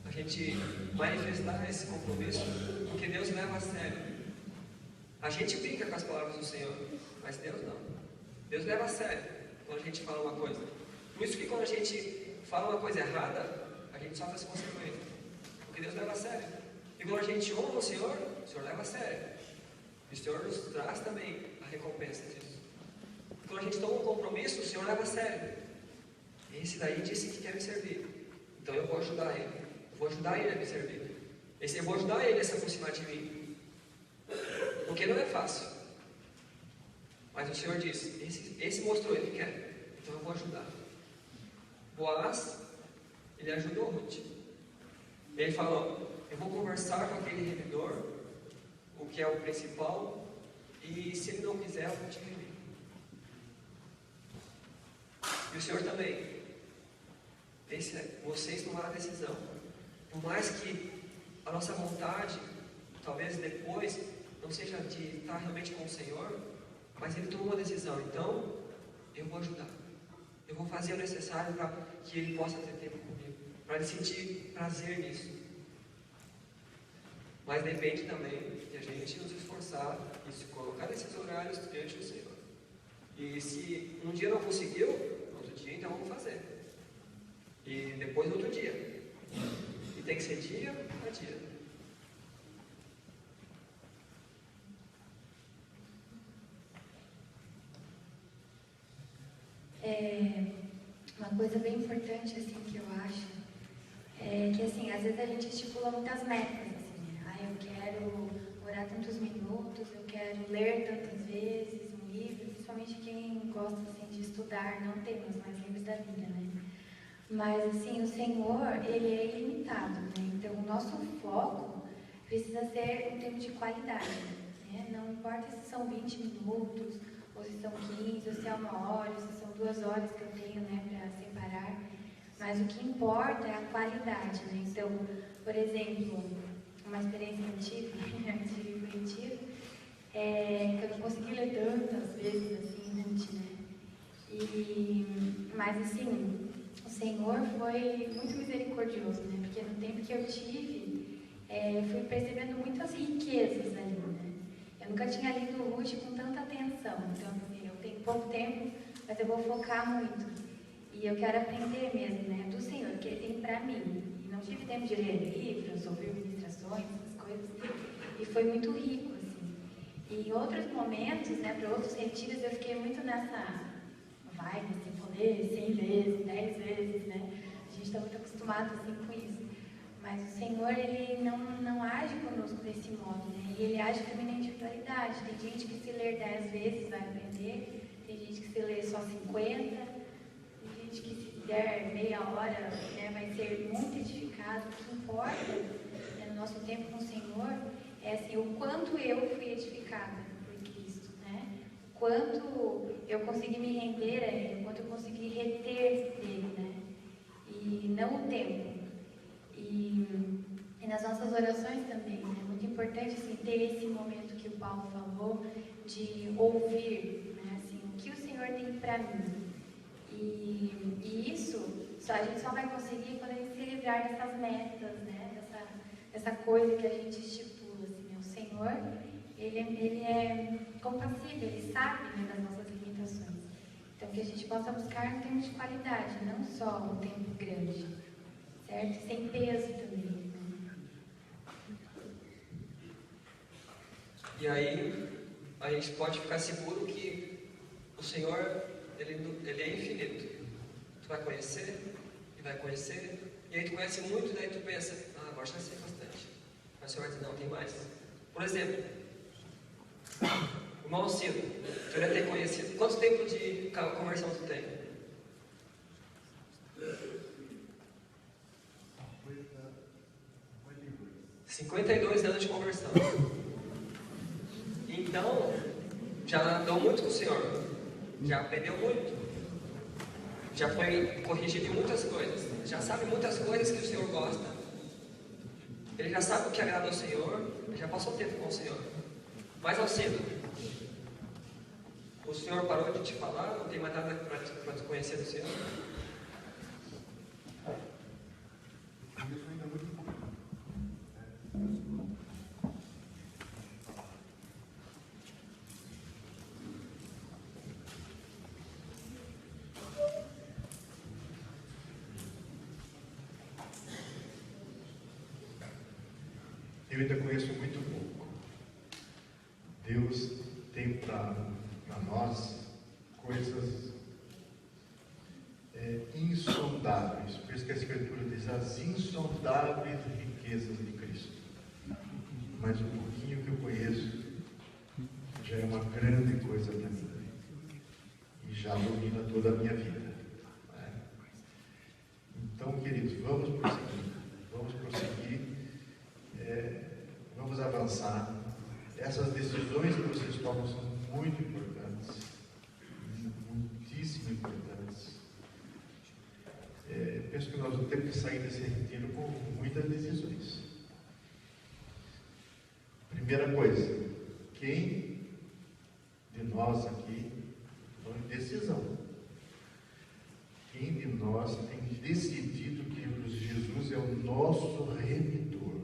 a gente manifestar esse compromisso, porque Deus leva a sério. A gente brinca com as palavras do Senhor, mas Deus não. Deus leva a sério quando a gente fala uma coisa. Por isso que quando a gente fala uma coisa errada, a gente sofre as consequências. Porque Deus leva a sério. E quando a gente honra o Senhor leva a sério. E o Senhor nos traz também a recompensa disso. Quando a gente toma um compromisso, o Senhor leva a sério. Esse daí disse que quer me servir. Então eu vou ajudar ele. Vou ajudar ele a me servir. Eu vou ajudar ele a se aproximar de mim. Porque não é fácil. Mas o Senhor disse, esse mostrou, ele quer. Então eu vou ajudar. Boaz, ele ajudou Ruth. Ele falou, eu vou conversar com aquele remidor, o que é o principal, e se ele não quiser, eu vou te remir. E o Senhor também. Vocês tomaram a decisão. Por mais que a nossa vontade, talvez depois, não seja de estar realmente com o Senhor, mas Ele tomou uma decisão. Então, eu vou ajudar. Eu vou fazer o necessário para que Ele possa ter tempo comigo. Para Ele sentir prazer nisso. Mas depende também de a gente nos esforçar e se colocar nesses horários diante do Senhor. E se um dia não conseguiu, no outro dia então vamos fazer. E depois no outro dia. E tem que ser dia a dia. Uma coisa bem importante assim que eu acho é que assim, às vezes a gente estipula muitas metas, assim, né? Eu quero orar tantos minutos, eu quero ler tantas vezes um livro, principalmente quem gosta assim, de estudar, não temas, mas livros da Bíblia, né? Mas assim, o Senhor, Ele é ilimitado, né? Então o nosso foco precisa ser um tempo de qualidade, né? Não importa se são 20 minutos, ou se são 15, ou se é 1 hora, ou se são 2 horas que eu tenho, né, para separar. Mas o que importa é a qualidade, né? Então, por exemplo, uma experiência que eu tive em Curitiba, que eu não consegui ler tantas vezes assim, né? Mas assim, o Senhor foi muito misericordioso, né? Porque no tempo que eu tive, fui percebendo muitas riquezas ali, né? Eu nunca tinha lido o Ruth com tanta atenção, então assim, eu tenho pouco tempo, mas eu vou focar muito. E eu quero aprender mesmo, né, do Senhor, que Ele tem para mim. E não tive tempo de ler livros, ouvir ministrações, essas coisas, e foi muito rico, assim. E em outros momentos, né, para outros retiros, eu fiquei muito nessa vibe, assim, vou ler 100 vezes, 10 vezes, né? A gente está muito acostumado, assim, com isso. Mas o Senhor, Ele não age conosco desse modo, né? E Ele age também na individualidade. Tem gente que se ler 10 vezes vai aprender, tem gente que se ler só 50, tem gente que se der meia hora, né, vai ser muito edificado. O que importa, né, no nosso tempo com o Senhor é assim, o quanto eu fui edificada por Cristo, né? O quanto eu consegui me render a Ele, o quanto eu consegui reter dele, né? E não o tempo. E nas nossas orações também, né? É muito importante assim, ter esse momento que o Paulo falou de ouvir, né? Assim, o que o Senhor tem para mim. E isso a gente só vai conseguir quando a gente se livrar dessas metas, né? Dessa coisa que a gente estipula. Assim, né? O Senhor, ele é compassível, Ele sabe, né, das nossas limitações. Então, que a gente possa buscar um tempo de qualidade, não só um tempo grande. Certo? Sem peso também. Né? E aí, a gente pode ficar seguro que o Senhor, Ele é infinito. Tu vai conhecer, e vai conhecer, e aí tu conhece muito, daí tu pensa, agora já sei bastante. Mas o Senhor vai dizer, não, tem mais. Por exemplo, o irmão Cido, tu deve ter conhecido. Quanto tempo de conversão tu tem? 52 anos de conversão. Então, já andou muito com o Senhor, já aprendeu muito, já foi corrigido em muitas coisas, já sabe muitas coisas que o Senhor gosta, ele já sabe o que agrada ao Senhor, ele já passou tempo com o Senhor. Mas ao cedo, o Senhor parou de te falar, não tem mais nada para te conhecer do Senhor? Eu ainda conheço muito pouco. Deus tem para nós coisas insondáveis. Por isso que a Escritura diz as insondáveis riquezas de Cristo. Mas o pouquinho que eu conheço já é uma grande coisa para mim. E já domina toda a minha vida. Né? Então, queridos, vamos prosseguir. Vamos prosseguir. Vamos avançar. Essas decisões que vocês tomam são muito importantes, muitíssimo importantes. Penso que nós vamos ter que sair desse retiro com muitas decisões. Primeira coisa, quem de nós aqui tomou decisão? Quem de nós tem decidido que Jesus é o nosso remidor?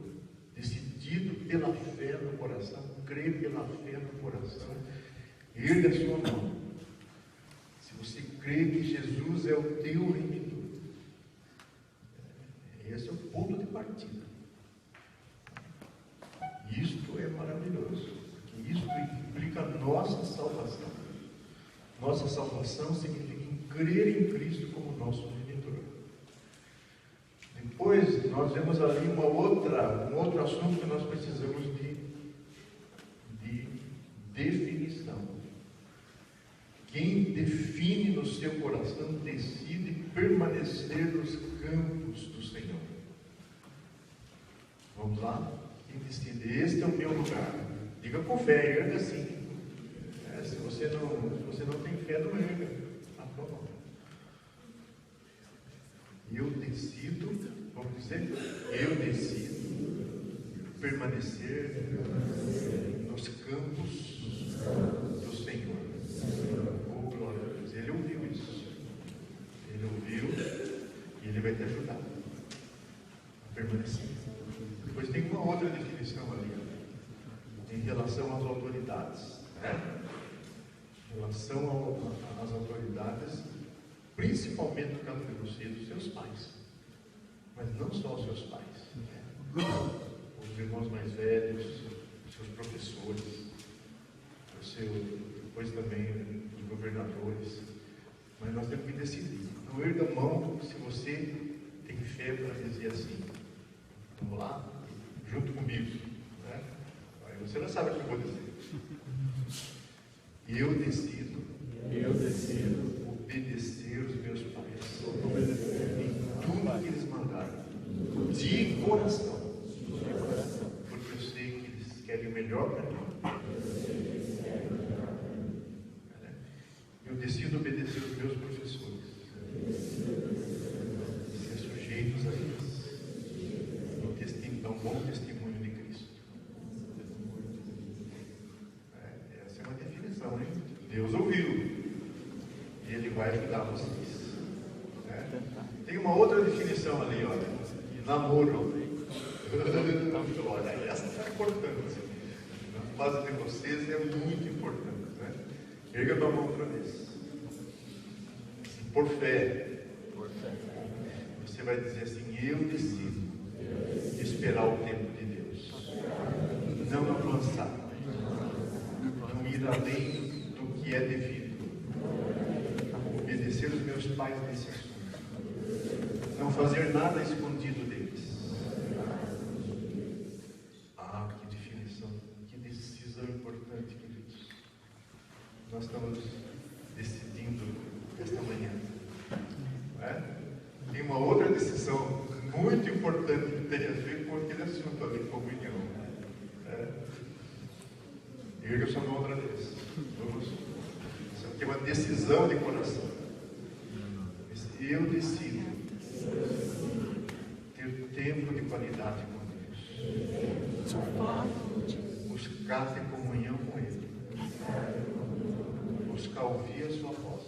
Decidido pela fé no coração, crer pela fé no coração, erga a sua mão. crê que Jesus é o teu remidor. Esse é o ponto de partida. Isto é maravilhoso, porque isto implica a nossa salvação. Nossa salvação significa crer em Cristo como nosso remidor. Depois, nós vemos ali um outro assunto que nós precisamos de definição. Quem define no seu coração decide permanecer nos campos do Senhor. Vamos lá? Quem decide? Este é o meu lugar. Diga com fé, erga assim. Se você não tem fé, não erga. Eu decido, vamos dizer, eu decido permanecer nos campos do Senhor. Oh, glória a Deus. Ele ouviu isso. Ele ouviu e Ele vai te ajudar a permanecer. Depois tem uma outra definição ali, em relação às autoridades. Em relação às autoridades, principalmente no caso de você, dos seus pais. Mas não só os seus pais. Os irmãos mais velhos, os seus professores, depois também os governadores. Mas nós temos que decidir. Não erga a mão se você tem fé para dizer assim. Vamos lá? Junto comigo. Né? Aí você já sabe o que eu vou dizer. Eu decido obedecer os meus pais em tudo que eles mandaram, de coração, porque eu sei que eles querem o melhor para mim. Eu decido obedecer os meus professores, ser sujeitos a eles, dar um bom testemunho de Cristo. Essa é uma definição, hein? Deus ouviu, e Ele vai ajudar vocês. Tem uma outra definição ali, olha, de namoro. Olha, essa está importante. Na fase de vocês é muito importante. Né? Erga a mão outra vez. Por fé, você vai dizer assim: eu decido esperar o tempo de Deus, não avançar, não ir além do que é devido, obedecer os meus pais nesse assunto, não fazer nada escondido deles. Ah, que definição, que decisão importante, queridos. Nós estamos decidindo esta manhã. Não é? Tem uma outra decisão muito importante que tem a ver com aquele assunto ali, comunhão. Erga sua mão outra vez. Vamos. Isso aqui é uma decisão de coração. Eu decido ter tempo de qualidade com Deus. Buscar ter comunhão com Ele. Buscar ouvir a sua voz.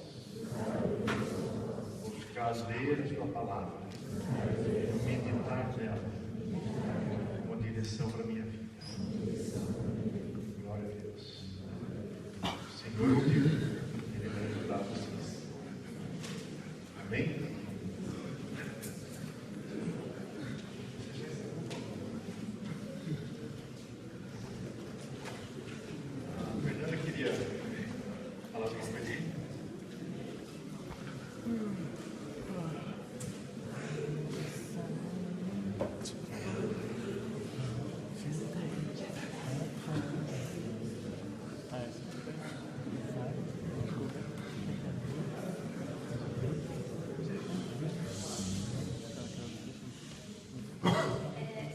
Buscar ler a sua palavra. Meditar nela. Uma direção para a minha vida. Glória a Deus. O Senhor ouviu. Ele vai ajudar vocês. Amém? A Fernanda queria falar alguma coisa aí?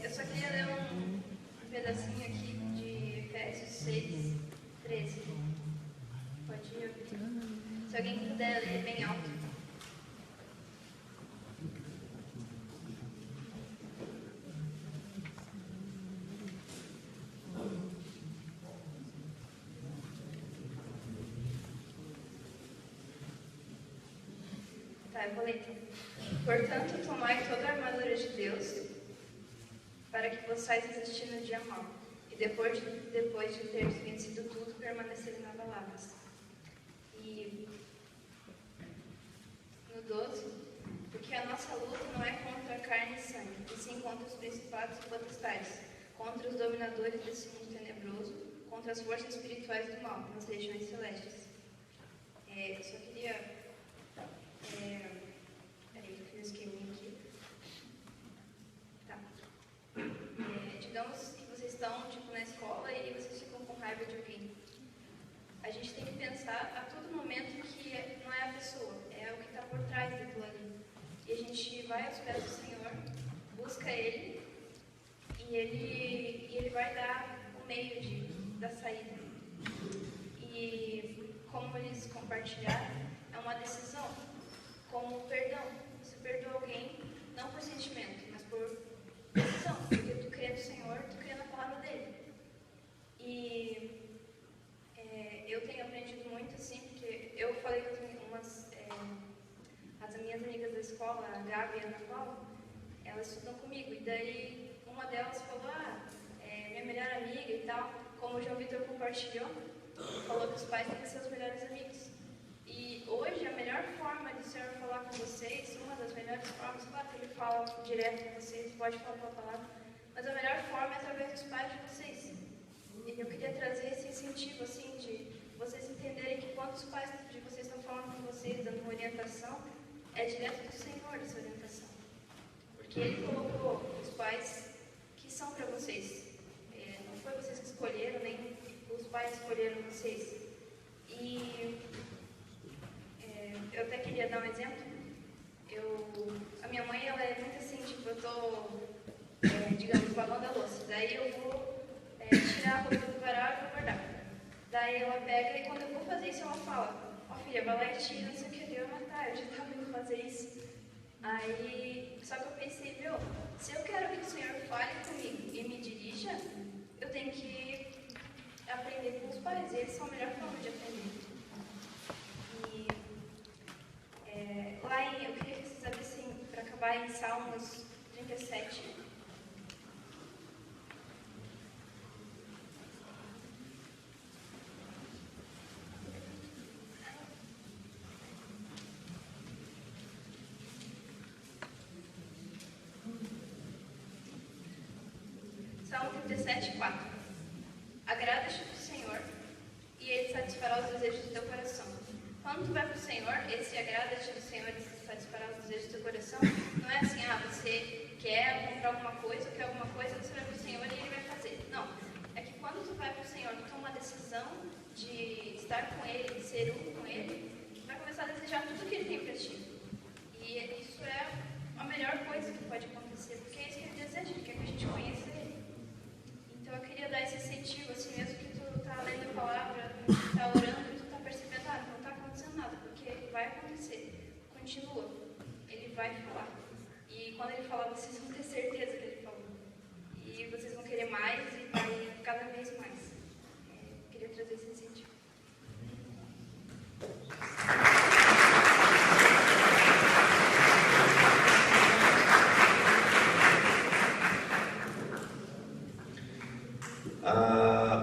Eu só queria ler um pedacinho aqui de Efésios 6, 13. Pode ir ouvir. Se alguém puder ler bem alto. Tá, eu vou ler. Portanto, tomai toda a armadura de Deus, para que possais resistir no dia mau, e depois de ter vencido tudo, permanecer inabaláveis. E 12, porque a nossa luta não é contra a carne e sangue, e sim contra os principados e potestades, contra os dominadores desse mundo tenebroso, contra as forças espirituais do mal, nas regiões celestes. Só queria... Peraí, eu fiz um esqueminha aqui. Tá. Digamos que vocês estão na escola e vocês ficam com raiva de alguém. A gente tem que pensar a todo momento que não é a pessoa, é o que está por trás daquilo ali. E a gente vai aos pés do Senhor, busca Ele, e Ele vai dar o meio da saída. E como eles compartilharam, é uma decisão, como perdão. Você perdoa alguém, não por sentimento, mas por decisão, porque tu crê no Senhor, tu crê na palavra dele. E eu tenho aprendido muito assim, porque eu falei com as minhas amigas da escola, a Gabi e a Ana Paula, elas estudam comigo, e daí uma delas falou, minha melhor amiga e tal, como o João Vitor compartilhou, falou que os pais têm que ser os melhores amigos. E hoje a melhor forma de o Senhor falar com vocês, uma das melhores formas, claro que Ele fala direto com vocês, pode falar com a palavra, mas a melhor forma é através dos pais de vocês. E eu queria trazer esse incentivo, assim, de vocês entenderem que quando os pais de vocês estão falando com vocês, dando uma orientação, é direto do Senhor essa orientação. Porque Ele colocou os pais que são para vocês. Não foi vocês que escolheram, nem os pais escolheram vocês. E eu até queria dar um exemplo. A minha mãe, ela é muito assim, tipo, eu tô, digamos, lavando a louça. Daí eu vou tirar a roupa do varal e vou guardar. Daí ela pega e quando eu vou fazer isso, ela fala, filha, vai lá e tira, não sei o que, eu matar, eu já estava indo fazer isso. Aí, só que eu pensei, se eu quero que o Senhor fale comigo e me dirija, eu tenho que aprender com os pais, e eles são a melhor forma de aprender. E eu queria que vocês abrissem, para acabar, em Salmos 37. Salmo 37, 4. Agrada-te do Senhor, e Ele satisfará os desejos do teu coração. Quando tu vai para o Senhor, esse agrada-te do Senhor e satisfará os desejos do teu coração, não é assim, você quer comprar alguma coisa, quer alguma coisa, você vai para o Senhor e Ele vai fazer. Não, é que quando tu vai para o Senhor, tu toma uma decisão de estar com Ele, de ser um com Ele, tu vai começar a desejar tudo que Ele tem para ti. E isso é a melhor coisa que pode acontecer, porque é isso que Ele deseja, Ele quer que a gente conheça Ele. Então eu queria dar esse incentivo, assim, mesmo que tu tá lendo a palavra, tá orando, e tu tá percebendo, não tá acontecendo nada, porque vai acontecer. Continua. Ele vai falar. E quando Ele falar, vocês vão ter certeza que Ele falou. E vocês vão querer mais e vai cada vez mais. Eu queria trazer esse incentivo.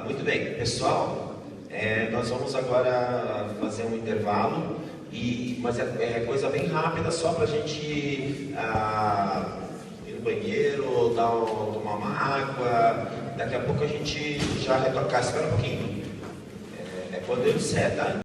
Muito bem, pessoal, nós vamos agora fazer um intervalo, mas é coisa bem rápida, só para a gente ir no banheiro, tomar uma água. Daqui a pouco a gente já retornar. Espera um pouquinho. É quando eu disser, tá?